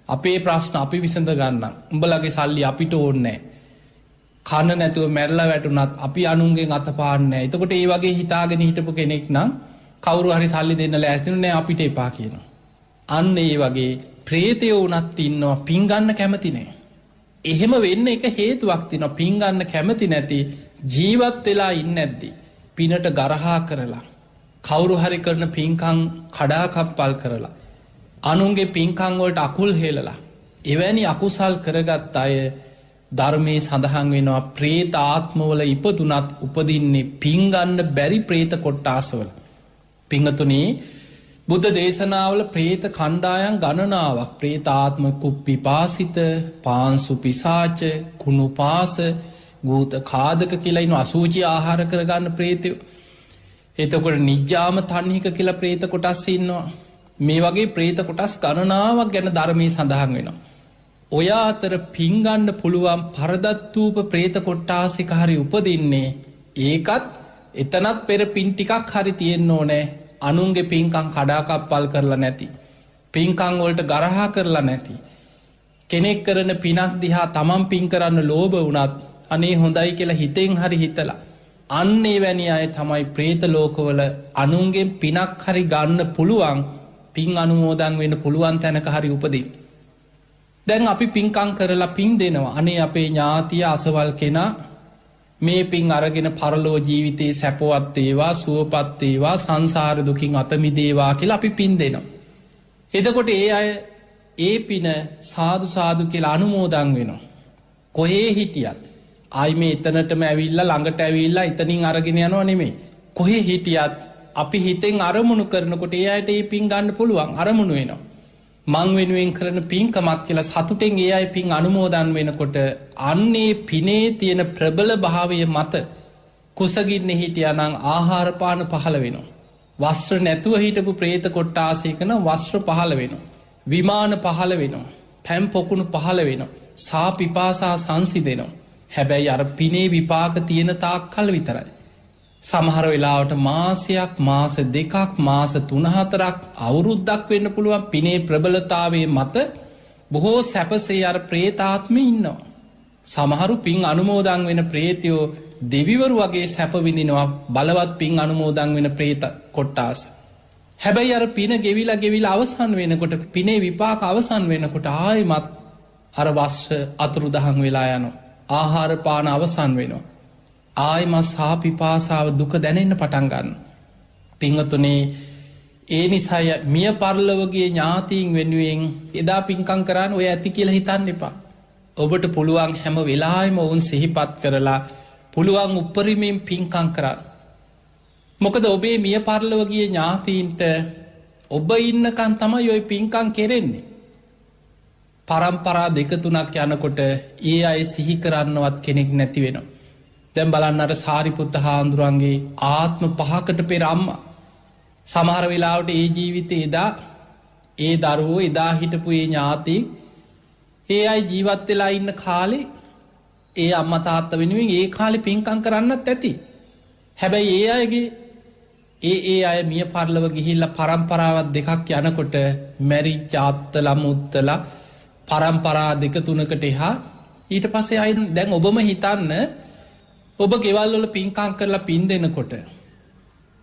අපේ ප්‍රශ්න අපි විසඳ ගන්න. උඹලගේ සල්ලි අපිට ඕන්නෑ. කන්න නැතුව මැරලා වැටුනත් අපි අනුන්ගෙන් අතපාන්නෑ. එතකොට ඒ වගේ හිතාගෙන හිටපු කෙනෙක් නම් කවුරු හරි සල්ලි දෙන්න ලෑස්තිනු නෑ අපිට එපා කියනවා. අන්න ඒ වගේ ප්‍රේතයෝ වුණත් ඉන්නවා පින්ගන්න කැමති නෑ. එහෙම වෙන්න එක හේතුවක් තිනවා. පින්ගන්න කැමති නැති ජීවත් වෙලා ඉන්න ඇද්දි. පිනට ගරහා කරලා. කවුරු හරි කරන පින්කං කඩාකප්පල් කරලා. අනුන්ගේ පින්කංවලට අකුල් හෙලලා. එවැනි අකුසල් කරගත් අය ධර්මයේ සඳහන් වෙනවා ප්‍රේත ආත්මවල ඉපදුනත් උපදින්නේ පින්ගන්න බැරි ප්‍රේත කොට්ටාසවල. පිංහතුනේ බුද්ධ දේශනාවල ප්‍රේත කණ්ඩායන් ගණනාවක් ප්‍රේතාත්ම කුප්පි පාසිත පාන්සු පිසාච කුණු පාස ගූත කාදක කියලයින අසූචි ආහාර කරගන්න ප්‍රේතයෝ. එතකොට නිජ්‍යාම තන්හික කියලා ප්‍රේත කොටස් ඉන්නවා. මේ වගේ ප්‍රේත කොටස් ගණනාවක් ගැන ධර්මී සඳහන් වෙනවා. ඔය අතර පින්ගන්න පුළුවන් පරදත්වූප ප්‍රේත කොට්ටාසික හරි උපදින්නේ ඒකත් එතනත් පෙර පින්ටිකක් හරි තියෙන්න ඕනෑ අනුන්ගේ පින්කං කඩාකප්පල් කරලා නැති. පින්කං වලට ගරහා කරලා නැති. කෙනෙක් කරන පිනක් දිහා තමන් පින් කරන්න ලෝභ වුණත් අනේ හොඳයි කියලා හිතෙන් හරි හිතලා. අන්නේ වැනි අය තමයි ප්‍රේත ලෝකවල අනුන්ගේ පිනක් හරි ගන්න පුළුවන් පින් අනුමෝදන් වෙන්න පුළුවන් තැනක හරි උපදී. දැන් අපි පින්කං කරලා පින් දෙනවා. අනේ අපේ ඥාතිය අසවල් කෙනා මේ පින් අරගෙන පරලෝ ජීවිතයේ සැපවත් ඒවා සුවපත් ඒවා සංසාර දුකින් අතමිදේවා කියලා අපි පින් දෙනවා. එතකොට ඒ අය ඒ පින සාදු සාදු කියලා අනුමෝදන් වෙනවා. කොහේ හිටියත් ආයි මේ එතනටම ඇවිල්ලා ළඟට ඇවිල්ලා එතනින් අරගෙන යනවා නෙමෙයි. කොහේ හිටියත් අපි හිතෙන් අරමුණු කරනකොට ඒ අයට ඒ පින් ගන්න පුළුවන් අරමුණු වෙනවා. මං වෙනුවෙන් කරන පින්කමක් කියලා සතුටෙන් ඒ අය පින් අනුමෝදන් වෙනකොට අන්නේ පිනේ තියෙන ප්‍රබල භාවය මත කුසගින්න හිටියනං ආහාරපාන පහළ වෙනවා. වස්ත්‍ර නැතුව හිටපු ප්‍රේත කොට්ටාසයකන වස්ත්‍ර පහළ වෙනවා. විමාන පහළ වෙනවා. පැම් පොකුණු පහළ වෙනවා. සා පිපාසා සංසි දෙනවා. හැබැයි අර පිනේ විපාක තියෙන තාක් කල් විතරයි. සමහර වෙලාවට මාසයක් මාස දෙකක් මාස 3-4ක් අවුරුද්දක් වෙන්න පුළුවන් පිනේ ප්‍රබලතාවේ මත බොහෝ සැපසේ අර ප්‍රේතාත්ම ඉන්නවා. සමහරු පින් අනුමෝදන් වෙන ප්‍රේතයෝ දෙවිවරු වගේ සැපවිඳිනවා බලවත් පින් අනුමෝදන් වෙන ප්‍රේත කොට්ටාස. හැබැයි අර පින ගෙවිලා අවසන් වෙනකොට පිනේ විපාක අවසන් වෙනකොට ආයෙමත් අර වස්්‍ර අතුරු දහන් වෙලා යනවා. ආහාර පාන අවසන් වෙනවා. ආයම සාපිපාසාව දුක දැනෙන්න පටන්ගන්න. පිංහතුනේ ඒ නිසාය මිය පරලවගේ ඥාතීන් වෙනුවෙන් එදා පින්කං කරන්න ඔය ඇති කියල හිතන්න එපා. ඔබට පුළුවන් හැම වෙලායිම ඔවුන් සිහිපත් කරලා පුළුවන් උපරිමෙන් පින්කං කරන්න. මොකද ඔබේ මිය පරලවගේ ඥාතීන්ට ඔබ ඉන්නකන් තමයි ඔය පින්කං කෙරෙන්නේ. පරම්පරා 2-3ක් යනකොට ඒ අය සිහි කරන්නවත් කෙනෙක් නැති වෙනවා. දැම් බලන්නට සාරිපුත්ත හාන්දුරන්ගේ ආත්ම 5කට පෙර අම්මා සමහර වෙලාවට ඒ ජීවිතය එදා ඒ දරුවෝ එදා හිටපු ඒ ඥාති ඒ අයි ජීවත් වෙලා ඉන්න කාලේ ඒ අම්ම තාත්ත වෙනුවෙන් ඒ කාලෙ පින්කං කරන්නත් ඇති. හැබැයි ඒ අයගේ ඒ අය මිය පරලව ගිහිල්ල පරම්පරාවත් දෙකක් යනකොට මැරි ජාත්තල මුත්තල පරම්පරා 2-3කට එහා ඊට පස්සේ අයි දැන් ඔබම හිතන්න ඔබ ගෙවල්වල පින්කං කරලා පින් දෙනකොට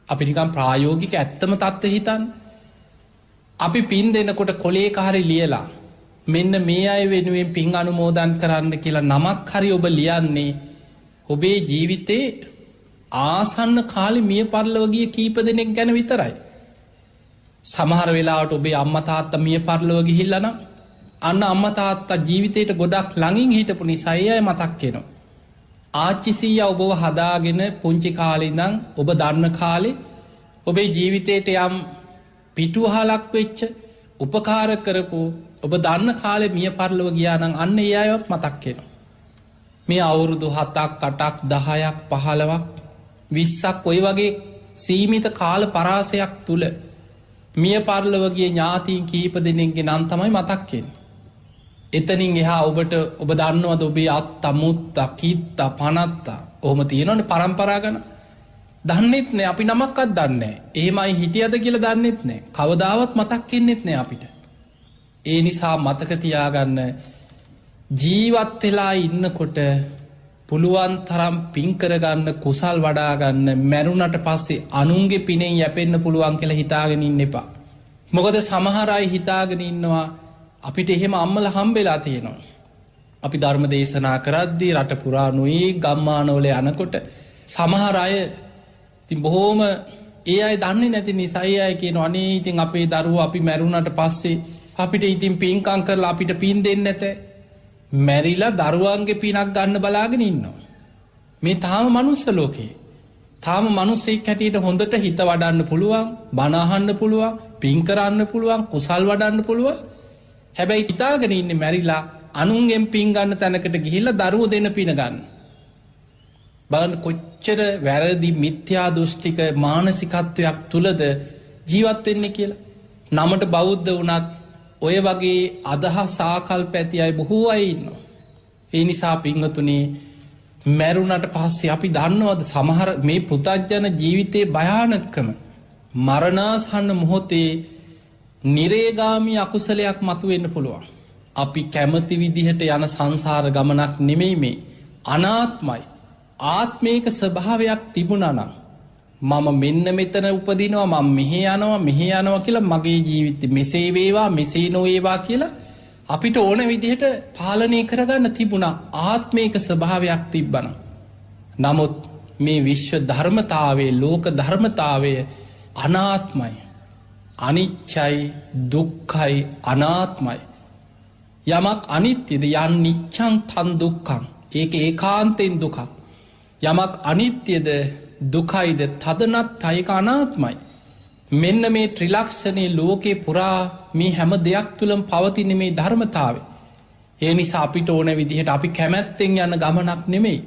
අපි නිකම් ප්‍රායෝගික ඇත්තම තත්ත්ව හිතන් අපි පින් දෙනකොට කොලේක හරි ලියලා මෙන්න මේ අය වෙනුවෙන් පින් අනුමෝදන් කරන්න කියලා නමක් හරි ඔබ ලියන්නේ ඔබේ ජීවිතේ ආසන්න කාලෙ මිය පරලවගිය කීප දෙනෙක් ගැන විතරයි. සමහර වෙලාවට ඔබේ අම්ම තාත්තා මිය පරලව ගිහිල්ලා නම් අන්න අම්ම තාත්තා ජීවිතේට ගොඩක් ළඟින් හිටපු නිසා අය මතක් වෙනවා. ආච්චිසීය ඔබව හදාගෙන පුංචි කාලෙඉඳන් ඔබ දන්න කාලේ ඔබේ ජීවිතයට යම් පිටුවහලක් වෙච්ච උපකාර කරපු ඔබ දන්න කාලෙ මිය පරලව ගියා නම් අන්න ඒ අයවත් මතක් වෙනවා. මේ අවුරුදු 7ක් 8ක් 10ක් 15ක් 20ක් ඔය වගේ සීමිත කාල පරාසයක් තුල මිය පරලව ගිය ඥාතීන් කීප දෙනෙක්ගේ නම් තමයි මතක් වෙන්නේ. එතනින් එහා ඔබට ඔබ දන්නවද ඔබේ අත්තා මුත්තා කීත්තා පනත්තා ඔහොම තියෙනවනේ පරම්පරා ගන්න. දන්නෙත් නෑ අපි නමක්වත් දන්නේ එහෙමයි හිටියද කියලා දන්නෙත් නෑ කවදාවත් මතක් වෙන්නෙත් නෑ අපිට ඒ නිසා මතක තියාගන්න ජීවත් වෙලා ඉන්නකොට පුළුවන් තරම් පින් කරගන්න කුසල් වඩාගන්න මැරුණට පස්සේ අනුන්ගේ පිනෙන් යැපෙන්න පුළුවන් කියලා හිතාගෙන ඉන්න එපා මොකද සමහර අය හිතාගෙන ඉන්නවා අපිට එහෙම අම්මල හම්බෙලා තියෙනවා අපි ධර්ම දේශනා කරද්දී රට පුරා නොයේ ගම්මානවල යනකොට සමහර අය ඉතින් බොහෝම ඒ අය දන්නේ නැති නිසා ඒ අය කියනවා අනේ ඉතින් අපේ දරුවෝ අපි මැරුණට පස්සේ අපිට ඉතින් පින්කම් කරලා අපිට පින් දෙන්නේ නැත මැරිලා දරුවන්ගේ පිනක් ගන්න බලාගෙන ඉන්නවා මේ තාම මනුස්ස ලෝකේ තාම මිනිස්සෙක් හැටියට හොඳට හිත වඩන්න පුළුවන් බණ අහන්න පුළුවන් පින් කරන්න පුළුවන් කුසල් වඩන්න පුළුවන් හැබැයි හිතාගෙන ඉන්නේ මැරිලා අනුන්ගෙන් පින් ගන්න තැනකට ගිහිල්ලා දරුවෝ දෙන පින ගන්න බලන්න කොච්චර වැරදි මිත්‍යා දෘෂ්ටික මානසිකත්වයක් තුලද ජීවත් වෙන්නේ කියලා නමට බෞද්ධ වුණත් ඔය වගේ අදහස් ආකල්ප ඇති අය බොහෝ අය ඉන්නවා ඒ නිසා පින්වතුනි මැරුණට පස්සේ අපි දන්නවද සමහර මේ පෘථග්ජන ජීවිතයේ භයානකම මරණාසන්න මොහොතේ නිරේගාමී අකුසලයක් මතුවෙන්න පුළුවන් අපි කැමති විදිහට යන සංසාර ගමනක් නෙමෙයි මේ අනාත්මයි ආත්මයක ස්වභාවයක් තිබුණා නම් මම මෙන්න මෙතන උපදිනවා මම මෙහෙ යනවා කියලා මගේ ජීවිතේ මෙසේ වේවා මෙසේ නොවේවා කියලා අපිට ඕන විදිහට පාලනය කරගන්න තිබුණා ආත්මයක ස්වභාවයක් තිබ්බනම් නමුත් මේ විශ්ව ධර්මතාවයේ ලෝක ධර්මතාවය අනාත්මයි අනිච්චයි දුක්ඛයි අනාත්මයි යමක් අනිත්‍යද යන් නිච්ඡං තන් දුක්ඛං ඒක ඒකාන්තයෙන් දුකක් යමක් අනිත්‍යද දුකයිද තදනත් අයක අනාත්මයි මෙන්න මේ ත්‍රිලක්ෂණයේ ලෝකේ පුරා මේ හැම දෙයක් තුළම පවතින මේ ධර්මතාවය ඒ නිසා අපිට ඕන විදිහට අපි කැමැත්තෙන් යන ගමනක් නෙමෙයි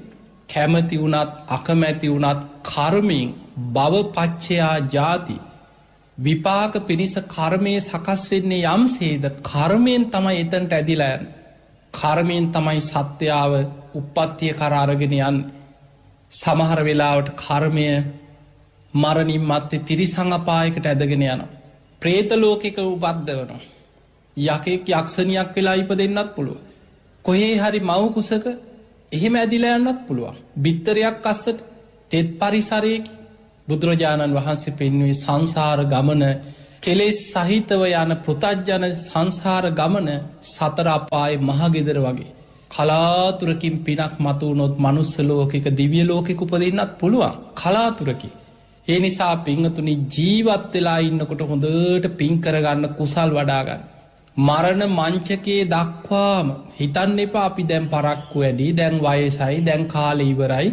කැමති වුණත් අකමැති වුණත් කර්මයෙන් භවපච්චයා ජාති විපාක පිණිස කර්මයේ සකස් වෙන්නේ යම්සේද කර්මයෙන් තමයි එතනට ඇදිලා යන්නේ කර්මයෙන් තමයි සත්‍යාව උප්පත්තිය කරා අරගෙන යන්නේ සමහර වෙලාවට කර්මය මරණින් මත්තේ තිරිසං අපායකට ඇදගෙන යනවා പ്രേත ලෝකයක උපද්දවනවා යකෙක් යක්ෂණියක් වෙලා ඉපදෙන්නත් පුළුවන් කොහේ හරි මව් කුසක එහෙම ඇදිලා යන්නත් පුළුවන් බිත්තරයක් අස්සට තෙත් පරිසරයක බුදුරජාණන් වහන්සේ පෙන්වුවේ සංසාර ගමන කෙලෙස් සහිතව යන පෘථග්ජන සංසාර ගමන සතර අපායේ මහගෙදර වගේ කලාතුරකින් පිනක් මතුවනොත් මනුස්ස ලෝකෙක දිව්‍ය ලෝකෙක උපදින්නත් පුළුවන් කලාතුරකි ඒ නිසා පින්වතුනි ජීවත් වෙලා ඉන්නකොට හොඳට පින් කරගන්න කුසල් වඩාගන්න මරණ මංචකයේ දක්වාම හිතන්න එපා අපි දැන් පරක්කු වැඩි දැන් වයසයි දැන් කාලේ ඉවරයි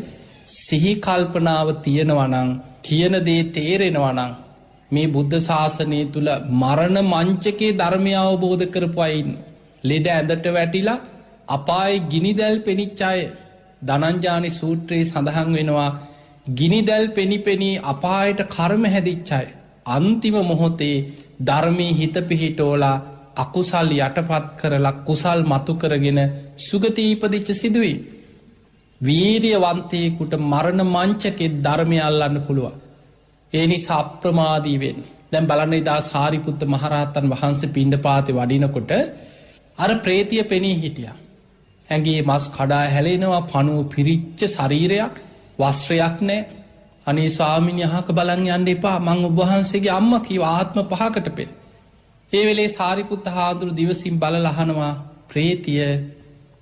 සිහි කල්පනාව තියෙනවා නම් කියන දේ තේරෙනවා නම් මේ බුද්ධ ශාසනය තුල මරණ මංචකයේ ධර්මය අවබෝධ කරපු අය ඉන්න ලෙඩ ඇඳට වැටිලා අපායේ ගිනිදැල් පෙනිච්ච අය ධනංජානි සූත්‍රයේ සඳහන් වෙනවා ගිනිදැල් පෙනිපෙනී අපායට කර්ම හැදිච්ච අය අන්තිම මොහොතේ ධර්මයේ හිත පිහිටෝලා අකුසල් යටපත් කරලා කුසල් මතු කරගෙන සුගති ඉපදිච්ච සිදුවී වීරියවන්තයෙකුට මරණ මංචකේ ධර්මය අල්ලන්න පුළුවන් ඒ නිසා අප්‍රමාදී වෙන්න දැන් බලන්න ඉදා සාරිපුත්ත මහරහතන් වහන්සේ පිණ්ඩපාතේ වඩිනකොට අර ප්‍රේතිය පෙනී හිටියා ඇගේ මස් කඩා හැලෙනවා පණුව පිරිච්ච ශරීරයක් වස්ත්‍රයක් නෑ අනේ ස්වාමීනි අහක බලන් යන්න එපා මං ඔබ වහන්සේගේ අම්මා කිව්ව ආත්ම පහකට පෙර ඒ වෙලේ සාරිපුත්ත හාමුදුරු දිවසින් බලලා අහනවා ප්‍රේතිය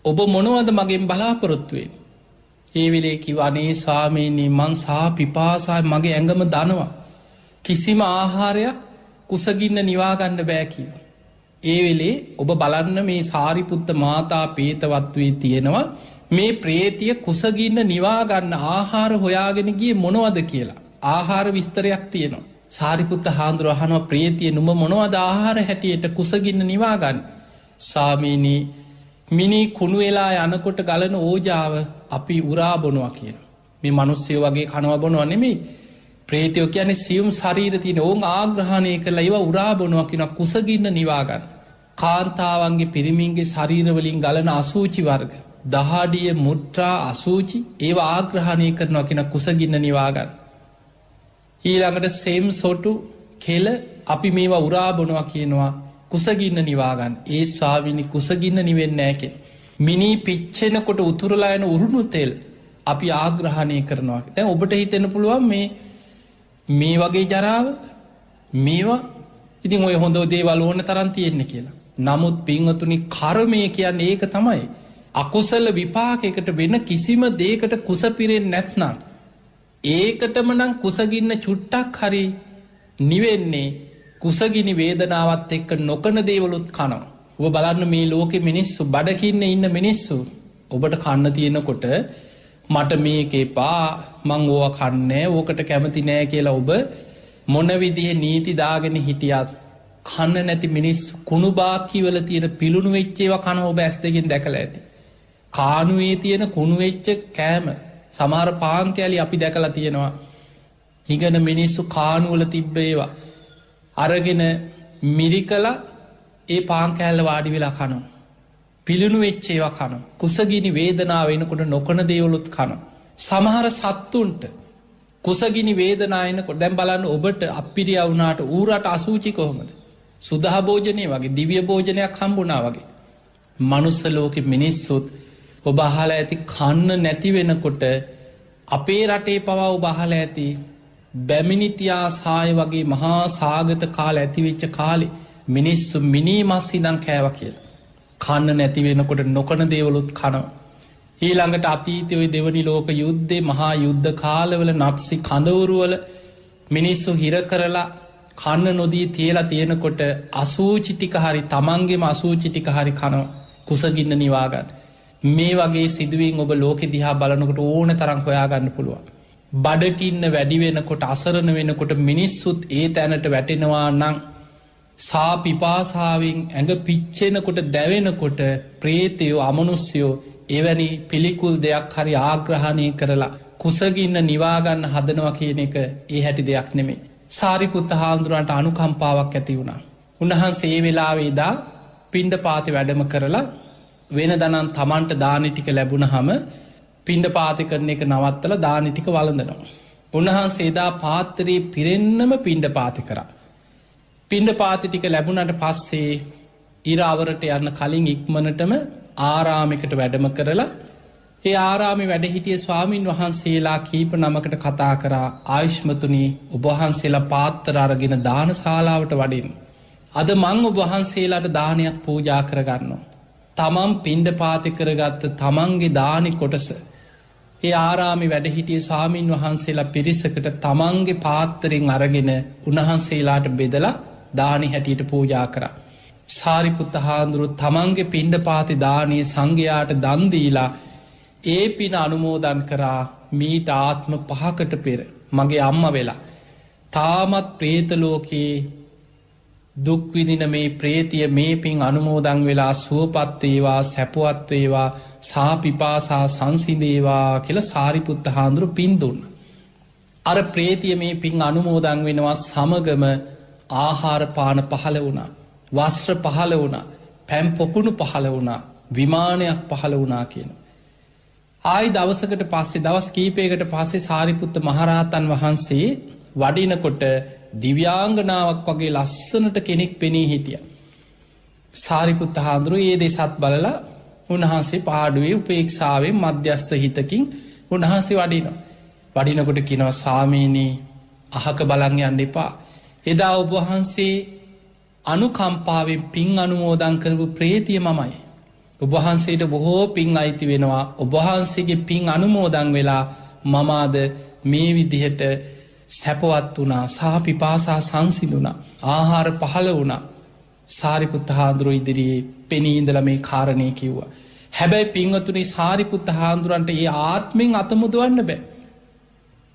ඔබ මොනවද මගෙන් බලාපොරොත්තු වෙන්නේ ඒ වෙලේ කිව්වා අනේ ස්වාමීනි මං සා පිපාසයි මගේ ඇඟම දනවා කිසිම ආහාරයක් කුසගින්න නිවා ගන්න බෑ කිව්වා ඒ වෙලේ ඔබ බලන්න මේ සාරිපුත්ත මාතා පේතවත්වයේ තියෙනවා මේ ප්‍රේතිය කුසගින්න නිවා ගන්න ආහාර හොයාගෙන ගියේ මොනවද කියලා ආහාර විස්තරයක් තියෙනවා සාරිපුත්ත හාමුදුරුවෝ අහනවා ප්‍රේතිය නුඹ මොනවද ආහාර හැටියට කුසගින්න නිවා ගන්න ස්වාමීනි මිනි කුණු වෙලා යනකොට ගලන ඕජාව අපි උරා බොනවා කියන මේ මිනිස්සු වගේ කනවා බොනවා නෙමෙයි ප්‍රේතයෝ කියන්නේ සියුම් ශරීර තියෙන ඕන් ආග්‍රහණය කරලා ඒවා උරා බොනවා කියන කුසගින්න නිවා ගන්න කාන්තාවන්ගේ පිරිමින්ගේ ශරීර වලින් ගලන අසූචි වර්ග දහඩිය මුත්‍රා අසූචි ඒවා ආග්‍රහණය කරනවා කියන කුසගින්න නිවා ගන්න ඊළඟට සෙම් සොටු කෙල අපි මේවා උරාබොනවා කියනවා කුසගින්න නිවාගන්න. ඒ ස්වාවිනි කුසගින්න නිවෙන්න ෑකෙන. මිනී පිච්චෙනකොට උතුරලායන උරුණු තෙල් අපි ආග්‍රහණය කරනවා. තැන් ඔබට හිතෙන පුළුවන් මේ වගේ ජරාව මේවා ඉතින් ඔය හොඳ දේවල් ඕන තරන් තියෙන්නේ කියලා. නමුත් පින්වතුනි කර්මය කියන්නේ ඒක තමයි. අකුසල විපාකයකට වෙන කිසිම දේකට කුසපිරෙන් නැත්නම්. ඒකටම නම් කුසගින්න චුට්ටක් හරි නිවෙන්නේ කුසගිනි වේදනාවත් එක්ක නොකන දේවලුත් කනවා. ඔබ බලන්න මේ ලෝකෙ මිනිස්සු බඩකින්න ඉන්න මිනිස්සු ඔබට කන්න තියෙනකොට මට මේක එපා මං ඕව කන්නේ ඕකට කැමති නෑ කියලා ඔබ මොනවිදිහ නීතිදාගෙන හිටියත් කන්න නැති මිනිස් කුණු බාකිවල තියෙන පිළුණු වෙච්චේව කන ඔබ ඇස් දෙකින් දැකල ඇති. කානුවේ තියෙන කුණුවෙච්ච කෑම සමහර පාන්කෑලි අපි දැකලා තියෙනවා. හිගන මිනිස්සු කානුවල තිබ්බේවා. අරගෙන මිරිකල ඒ පාංකෑල්ල වාඩි වෙලා කනු. පිළිණු වෙච්චේවා කනු. කුසගිනි වේදනාව වෙනකොට නොකන දේවලුත් කනු. සමහර සත්තුන්ට කුසගිනි වේදනායනකොට දැම් බලන්න ඔබට අපිරිය වුණට ඌරට අසූචි කොහොමද. සුදහභෝජනය වගේ දිවිය භෝජනයක් හම්බුණා වගේ. මනුස්ස ලෝක මිනිස්සුත් ඔබ අහල ඇති කන්න නැති වෙනකොට අපේ රටේ පවා ඔබහල ඇති බැමිනිතියා සාය වගේ මහා සාගත කාල ඇතිවෙච්ච කාලෙ මිනිස්සු මිනී මස් හිදන් කෑව කියලා. කන්න නැතිවෙනකොට නොකන දේවලුත් කනව. ඊළඟට අතීතයොයි දෙවනි ලෝක යුද්ධේ මහා යුද්ධ කාලවල නක්සි කඳවුරුවල මිනිස්සු හිර කරලා කන්න නොදී තියලා තියෙනකොට අසූචිටික හරි තමන්ගේම අසූචිටික හරි කනව කුසගින්න නිවාගන්න. මේ වගේ සිදුවෙන් ඔබ ලෝකෙ දිහා බලනකොට ඕන තරම් හොයාගන්න පුළුවන්. බඩකින්න වැඩි වෙනකොට අසරණ වෙනකොට මිනිස්සුත් ඒ තැනට වැටෙනවා නං සාපිපාසාාවෙන් ඇඟ පිච්චෙනකොට දැවෙනකොට ප්‍රේතයෝ අමනුස්්‍යයෝ එවැනි පිළිකුල් දෙයක් හරි ආග්‍රහණය කරලා කුසගින්න නිවාගන්න හදනවා කියන එක ඒ හැටි දෙයක් නෙමේ. සාරිපුත්ත හාමුදුරුවන්ට අනුකම්පාවක් ඇති වුණා. උන්වහන්සේ ඒ වෙලාවේදා පිණ්ඩ පාති වැඩම කරලා වෙන දනන් තමන්ට දානටික ලැබුණ හම පිණ්ඩ පාති කරන එක නවත්තල දානටික වලඳනවා. උන්වහන්සේදා පාත්තරයේ පිරෙන්නම පිණ්ඩ පාති කරා. පිණ්ඩ පාති ටික ලැබුණට පස්සේ ඉරාවරට යන්න කලින් ඉක්මනටම ආරාමිකට වැඩම කරලා ඒ ආරාමි වැඩහිටිය ස්වාමීන් වහන්සේලා කීප නමකට කතා කරා ආයුෂ්මතුනී ඔබහන්සේලා පාත්තර අරගෙන දාන ශාලාවට වඩින්. අද මං ඔබහන්සේලාට දානයක් පූජා කරගන්නවා. තමන් පිණ්ඩ පාති කරගත්ත තමන්ගේ දානි කොටස ඒ ආරාමි වැඩහිටිය ස්වාමීන් වහන්සේලා පිරිසකට තමන්ගේ පාත්තරෙන් අරගෙන උන්වහන්සේලාට බෙදලා දානි හැටියට පූජා කරා. සාරිපුත්ත හාන්දුරු තමන්ගේ පිණ්ඩ පාති දානය සංඝයාට දන්දීලා ඒ පින අනුමෝදන් කරා මීට ආත්ම 5කට පෙර මගේ අම්ම වෙලා. තාමත් ප්‍රේතලෝකයේ දුක්විදින මේ ප්‍රේතිය මේ පින් අනුමෝදං වෙලා සුවපත්වේවා සැපුවත්වේවා සාපිපාසා සංසිදේවා කියල සාරිපුත්ත හාන්දුරු පින්දුන්න. අර ප්‍රේතිය මේ පින් අනුමෝදං වෙනවා සමගම ආහාරපාන පහළ වුණා. වස්ත්‍ර පහළ වුණා. පැම් පොකුණු පහළ වුණා. විමානයක් පහළ වුණා කියන. ආයි දවසකට පස්සේ දවස් කීපයකට පස්සේ සාරිපුත්ත මහරහතන් වහන්සේ වඩිනකොට දිව්‍යාංගනාවක් වගේ ලස්සනට කෙනෙක් පෙනී හිටිය. සාරිපුත්ත හාන්දුරු ඒ දෙසත් බලලා උන්වහන්සේ පාඩුවේ උපේක්ෂාවෙන් මධ්‍යස්ථ හිතකින් උන්වහන්සේ වඩිනවා. වඩිනකොට කිනව සාමීනී අහක බලං යන්න එපා. එදා ඔබවහන්සේ අනුකම්පාවෙන් පින් අනුමෝදං කරපු ප්‍රේතිය මමයි. ඔබහන්සේට බොහෝ පින් අයිති වෙනවා. ඔබහන්සේගේ පින් අනුමෝදං වෙලා මමාද මේ විදිහට සැපවත් වනා සාපිපාසා සංසිදුනා ආහාර පහළ වුණා. සාරිපුත්ත හාන්දුරු ඉදිරියේ පෙනීඉඳල මේ කාරණය කිව්වා. හැබැයි පින්වතුනි සාරිපුත්ත හාන්දුරන්ට ඒ ආත්මෙන් අතමුදුවන්න බෑ.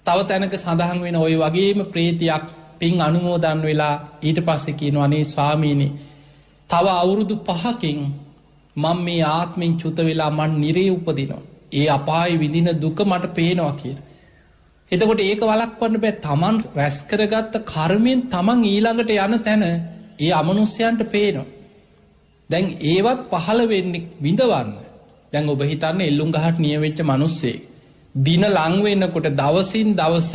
තව තැනක සඳහන් වෙන ඔය වගේම ප්‍රේතියක් පින් අනුමෝදන් වෙලා ඊට පස්සෙකින් වනේ ස්වාමීනි තව අවුරුදු 5කින් මං මේ ආත්මෙන් චුත වෙලා මන් නිරේ උපදිනවා. ඒ අපායි විදින දුක මට පේනවා කිය. එතකොට ඒක වලක්වන්න බෑ තමන් රැස්කරගත්ත කර්මයෙන් තමන් ඊළඟට යන තැන ඒ අමනුස්්‍යයන්ට පේනවා. දැන් ඒවත් පහළ වෙන්නේ විඳවන්න. දැන් ඔබ හිතන්න එල්ලුම් ගහට නියවෙච්ච මනුස්සේ. දින ලංවෙන්නකොට දවසින් දවස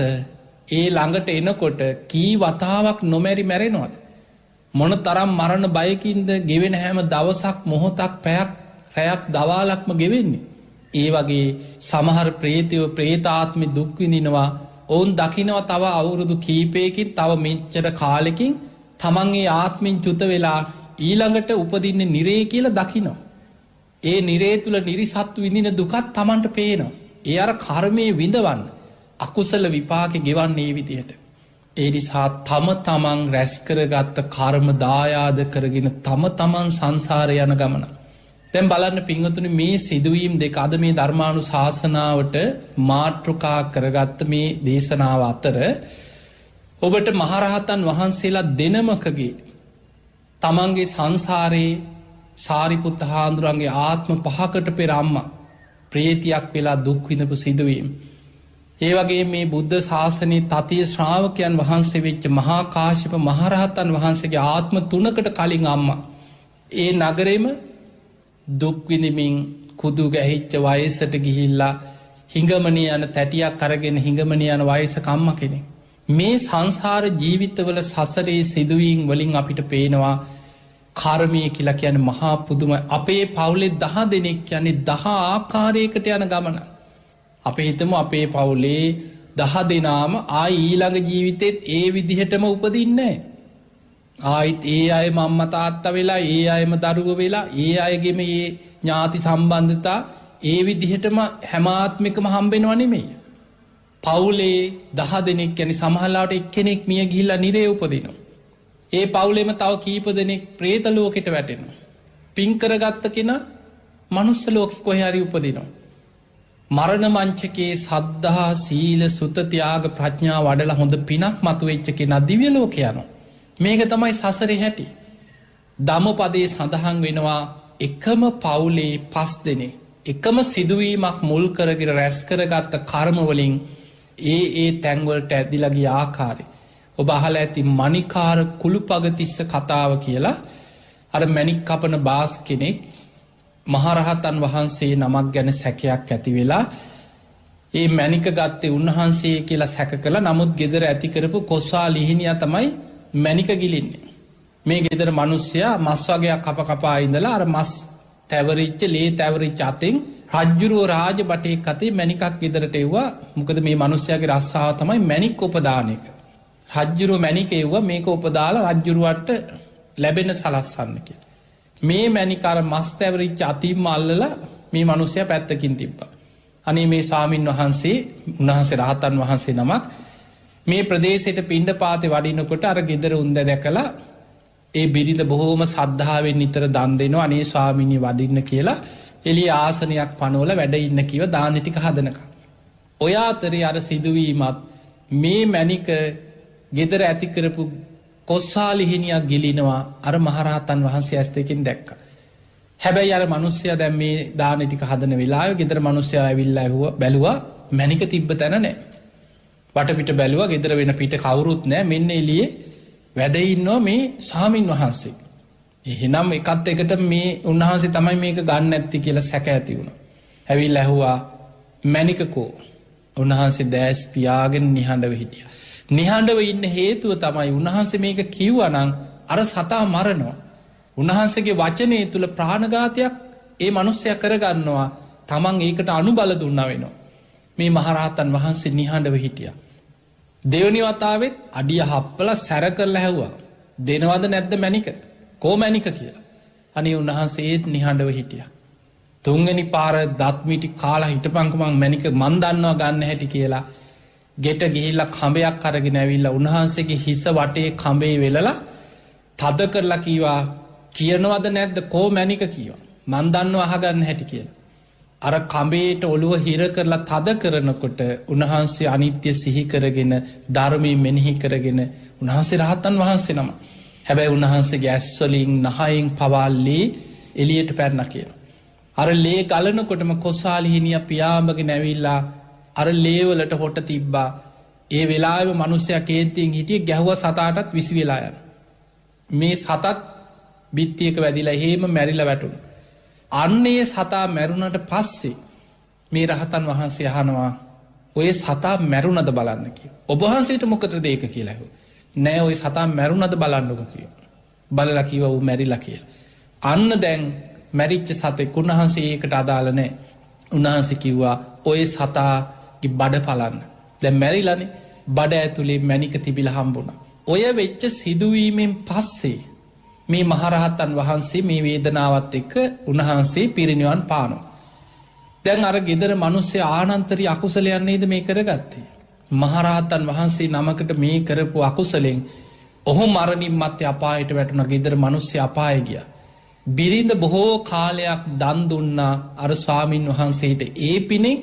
ඒ ළඟට එනකොට කී වතාවක් නොමැරි මැරෙනවාද. මොන තරම් මරණ බයකින්ද ගෙවෙන හැම දවසක් මොහොතක් පැයක් රැයක් දවාලක්ම ගෙවෙන්නේ. ඒ වගේ සමහර ප්‍රේතයෝ ප්‍රේතාත්මි දුක්විඳිනවා. ඔවුන් දකිනවා තව අවුරුදු කීපයකින් තව මෙච්චර කාලෙකින් තමන්ගේ ආත්මින් චුත වෙලා ඊළඟට උපදින්න නිරේ කියල දකිනවා. ඒ නිරේ තුළ නිරිසත්තු විඳින දුකත් තමන්ට පේනවා. ඒ අර කර්මය විඳවන්න අකුසල විපාක ගෙවන්නේ විදිහට. ඒ නිසා තම තමන් රැස්කරගත්ත කර්ම දායාද කරගෙන තම තමන් සංසාරය යන ගමන. තැන් බලන්න පිංහතුන මේ සිදුවීම් දෙක අද මේ ධර්මාණු ශාසනාවට මාතෘකා කරගත්ත මේ දේශනාව අතර ඔබට මහරහතන් වහන්සේලා දෙනමකගේ තමන්ගේ සංසාරයේ සාරිපුත්ත හාන්දුරන්ගේ ආත්ම පහකට පෙරම්ම ප්‍රේතියක් වෙලා දුක්විඳපු සිදුවීම්. ඒ වගේ මේ බුද්ධ ශාසනයේ තතිය ශ්‍රාවකයන් වහන්සේ වෙච්ච මහාකාශිප මහරහතන් වහන්සේගේ ආත්ම තුනකට කලින් අම්ම. ඒ නගරෙම දුක්විඳමින් කුදු ගැහිච්ච වයසට ගිහිල්ලා හිඟමනය යන තැටියක් කරගෙන හිඟමනය යන වයස කම්ම කෙනෙ. මේ සංසාර ජීවිතවල සසරේ සිදුවීම් වලින් අපිට පේනවා කර්මය කියලා කියන මහා පුදුම අපේ පවුලේ 10 දෙනෙක් යන්නේ 10 ආකාරයකට යන ගමන. අප හිතමු අපේ පවුලේ 10 දෙනාම ආයි ඊළඟ ජීවිතෙත් ඒ විදිහටම උපදින්නේ. ආයිත් ඒ අය මම්ම තාත්තා වෙලා ඒ අයම දරුව වෙලා ඒ අයගෙම ඒ ඥාති සම්බන්ධතා ඒ විදිහටම හැමාත්මිකම හම්බෙනවා නෙමෙයි. පවුලේ 10 දෙනෙක් යනි සමහරලාට එක්කෙනෙක් මිය ගිහිල්ලා නිරේ උපදිනවා. ඒ පවුලේම තව කීප දෙනෙක් ප්‍රේත ලෝකෙට වැටෙනවා. පින් කරගත්ත කෙනා මනුස්ස ලෝකෙ කොහේ හරි උපදිනවා. මරණ මංචකේ සද්ධා සීල සුත ත්‍යාග ප්‍රඥා වඩලා හොඳ පිනක් මතුවෙච්ච කෙනා දිව්‍ය ලෝකේ යනවා. මේක තමයි සසරේ හැටි. ධම්මපදයේ සඳහන් වෙනවා එකම පවුලේ 5 දෙනෙක් එකම සිදුවීමක් මුල් කරගෙන රැස් කරගත්ත කර්මවලින් ඒ තැන්වලට ඇදිලා ගිය ආකාරය. ඔබ අහලා ඇති මණිකාර කුළුපගතිස්ස කතාව කියලා. අර මැණික් කපන බාස් කෙනෙක් මහරහතන් වහන්සේ නමක් ගැන සැකයක් ඇති වෙලා ඒ මැණික ගත්තේ උන්වහන්සේ කියලා සැක කළා. නමුත් ගෙදර ඇති කරපු කොස්වා ලිහිණියා තමයි මැණික ගිලින්නේ. මේ ගෙදර මිනිස්සයා මස් වගේක් කප කපා ඉඳලා අර මස් තැවරිච්ච ලේ තැවරිච්ච අතින් රජ්ජුරුව රාජ බටේක් අතේ මැණිකක් ගෙදරට එව්වා. මොකද මේ මිනිස්සයාගේ රස්සාව තමයි මැණික් උපදාන එක. රජ්ජුරුව මැණික එව්වා මේක උපදාලා රජ්ජුරුවන්ට ලැබෙන සලස්සන්න කියලා. මේ මැණික අර මස් තැවරිච්ච අතින්ම අල්ලලා මේ මිනිස්සයා පැත්තකින් තිබ්බා. අනේ මේ ස්වාමින් වහන්සේ උන්වහන්සේ රහතන් වහන්සේ නමක් මේ ප්‍රදේශයට පිණ්ඩපාතේ වඩිනකොට අර ගෙදර උන්ද දැකලා ඒ බිරිඳ බොහෝම සද්ධාවෙන් නිතර දන් දෙනවා. අනේ ස්වාමිනී වඩින්න කියලා එළිය ආසනයක් පනවලා වැඩ ඉන්න කිව්ව දාන ටික හදනකම්. ඔය අතරේ අර සිදුවීමත් මේ මැණික ගෙදර ඇති කරපු කොස්සාලිහිනියක් ගිලිනවා අර මහරහතන් වහන්සේ ඇස් දෙකෙන් දැක්කා. හැබැයි අර මිනිස්සයා දැන් මේ දාන ටික හදන වෙලාවේ ගෙදර මිනිස්සයා ඇවිල්ලා ඇහුවා බැලුවා මැණික තිබ්බ තැන නැහැ. වටපිට බැලුවා ගෙදර වෙන පිට කවුරුත් නැහැ. මෙන්න එළියේ වැඩ ඉන්නවා මේ ස්වාමින් වහන්සේ. එහෙනම් එකත් එකට මේ උන්වහන්සේ තමයි මේක ගන්න නැති කියලා සැක ඇති වුණා. ඇවිල්ලා ඇහුවා මැණිකකෝ. උන්වහන්සේ දැස් පියාගෙන නිහඬව හිටියා. නිහඬව ඉන්න හේතුව තමයි උන්වහන්සේ මේක කිව්වා නම් අර සතා මරනවා. උන්වහන්සේගේ වචනේ තුල ප්‍රාණඝාතයක් ඒ මිනිස්සයා කරගන්නවා. තමන් ඒකට අනුබල දුන්නා වෙනවා. මේ මහරහතන් වහන්සේ නිහඬව හිටියා. දෙවනි වතාවෙත් අඩිය හප්පලා සැර කරලා ඇහුවා. දෙනවද නැද්ද මැණික? කෝ මැණික කියලා. අනේ උන්වහන්සේ ඒත් නිහඬව හිටියා. තුන්වෙනි පාර දත් මිටි කාලා හිටපන්කෝ මං මැණික මන් දන්නවා ගන්න හැටි කියලා. ගෙට ගිහිල්ලා කඹයක් අරගෙන ඇවිල්ලා උන්වහන්සේගේ හිස වටේ කඹේ වෙලලා තද කරලා කීවා කියනවද නැද්ද කෝ මැණික කීවා. මන් දන්නවා අහගන්න හැටි කියලා. අර කඹේට ඔළුව හිර කරලා තද කරනකොට උන්වහන්සේ අනිත්‍ය සිහි කරගෙන ධර්මයේ මෙනෙහි කරගෙන උන්වහන්සේ රහතන් වහන්සේ නම. හැබැයි උන්වහන්සේගේ ඇස් වලින් නහයෙන් පවාල්ලේ එළියට පැනන කියලා. අර ලේ ගලනකොටම කොසාලිහිනියා පියාඹගෙන ඇවිල්ලා අර ලේ වලට හොට තිබ්බා. ඒ වෙලාවෙම මිනිස්සයා කේන්තියෙන් හිටියේ ගැහුවා සතාටත් විසි වෙලා යන. මේ සතත් බිත්තියක වැදිලා හේම මැරිලා වැටුණා. අන්නේ සතා මැරුණට පස්සේ මේ රහතන් වහන්සේ අහනවා ඔය සතා මැරුණද බලන්න කිය. ඔබහන්සේට මොකටද ඒක කියලා ඇහුවා. නෑ ඔය සතා මැරුණද බලන්නක කිය. බලලා කිව්වා ඌ මැරිලා කියලා. අන්න දැන් මැරිච්ච සතෙක් උන්වහන්සේ ඒකට අදාළ නෑ. උන්වහන්සේ කිව්වා ඔය සතාගේ බඩ පලන්න. දැන් මැරිලානේ. බඩ ඇතුලේ මැණික තිබිලා හම්බුණා. ඔය වෙච්ච සිදුවීමෙන් පස්සේ මේ මහරහතන් වහන්සේ මේ වේදනාවත් එක්ක උන්වහන්සේ පිරිනිවන් පානවා. දැන් අර ගෙදර මිනිස්සේ ආනන්තරී අකුසලයන් නේද මේ කරගත්තේ. මහරහතන් වහන්සේ නමකට මේ කරපු අකුසලෙන් ඔහු මරණින් මත්තේ අපායට වැටුණා. ගෙදර මිනිස්සේ අපායේ ගියා. බිරිඳ බොහෝ කාලයක් දන් දුන්නා අර ස්වාමින් වහන්සේට. ඒ පිණින්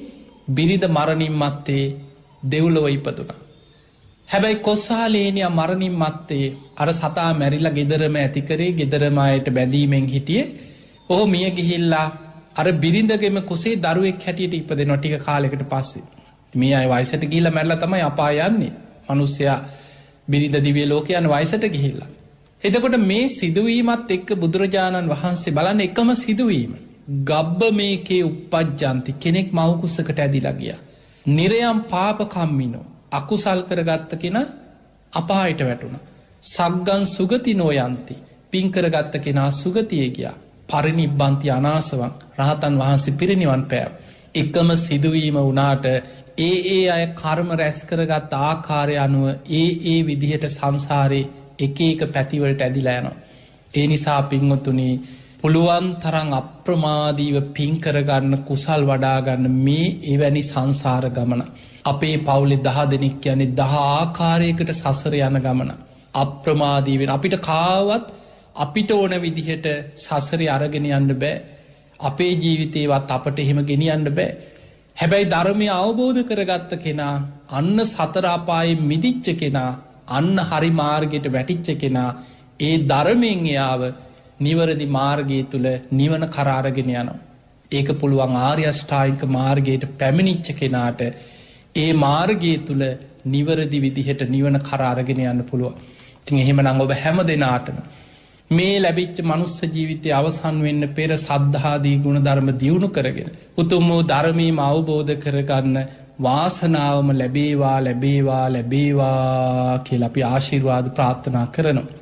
බිරිඳ මරණින් මත්තේ දෙව්ලොව ඉපදුණා. හැබැයි කොස්සාලේනියා මරණින් මත්තේ අර සතා මැරිලා ගෙදරම ඇති කරේ ගෙදරම අයට බැඳීමෙන් හිටියේ. ඔහු මිය ගිහිල්ලා අර බිරිඳගෙම කුසේ දරුවෙක් හැටියට ඉපදෙනවා ටික කාලයකට පස්සේ. මේ අය වයසට ගිහිල්ලා මැරලා තමයි අපාය යන්නේ. මිනිස්සයා බිරිඳ දිව්‍ය ලෝක යන වයසට ගිහිල්ලා. එතකොට මේ සිදුවීමත් එක්ක බුදුරජාණන් වහන්සේ බලන්න එකම සිදුවීම. ගබ්බ මේකේ උප්පජ්ජන්ති කෙනෙක් මව් කුසකට ඇදිලා ගියා. නිරයම් පාප කම්මිනෝ අකුසල් කරගත්ත කෙනා අපායට වැටුණා. සග්ගන් සුගතිනෝ යන්ති පින් කරගත්ත කෙනා සුගතියේ ගියා. පරිනිබ්බන්ති අනාසවන් රහතන් වහන්සේ පිරිනිවන් පෑව. එකම සිදුවීම වුණාට ඒ අය කර්ම රැස් කරගත් ආකාරය අනුව ඒ විදිහට සංසාරේ එක එක පැතිවලට ඇදිලා යනවා. ඒ නිසා පින්වතුනි පුළුවන් තරම් අප්‍රමාදීව පින් කරගන්න කුසල් වඩාගන්න මේ එවැනි සංසාර ගමන. අපේ පවුලේ 10 දෙනෙක් කියන්නේ 10 ආකාරයකට සසර යන ගමන. අප්‍රමාදීවෙන් අපිට කාවත් අපිට ඕන විදිහට සසරේ අරගෙන යන්න බෑ. අපේ ජීවිතේවත් අපට එහෙම ගෙනියන්න බෑ. හැබැයි ධර්මය අවබෝධ කරගත්ත කෙනා අන්න සතර අපායේ මිදිච්ච කෙනා අන්න හරි මාර්ගයට වැටිච්ච කෙනා ඒ ධර්මයෙන් එයාව නිවැරදි මාර්ගය තුල නිවන කරා අරගෙන යනවා. ඒක පුළුවන් ආර්ය අෂ්ටාංගික මාර්ගයට පැමිණිච්ච කෙනාට ඒ මාර්ගය තුල නිවැරදි විදිහට නිවන කරා අරගෙන යන්න පුළුවන්. ඉතින් එහෙමනම් ඔබ හැම දෙනාටම මේ ලැබිච්ච මනුස්ස ජීවිතය අවසන් වෙන්න පෙර සද්ධාදී ගුණ ධර්ම දියුණු කරගෙන උතුම් වූ ධර්මීම අවබෝධ කරගන්න වාසනාවම ලැබේවා ලැබේවා ලැබේවා කියලා අපි ආශිර්වාද ප්‍රාර්ථනා කරනවා.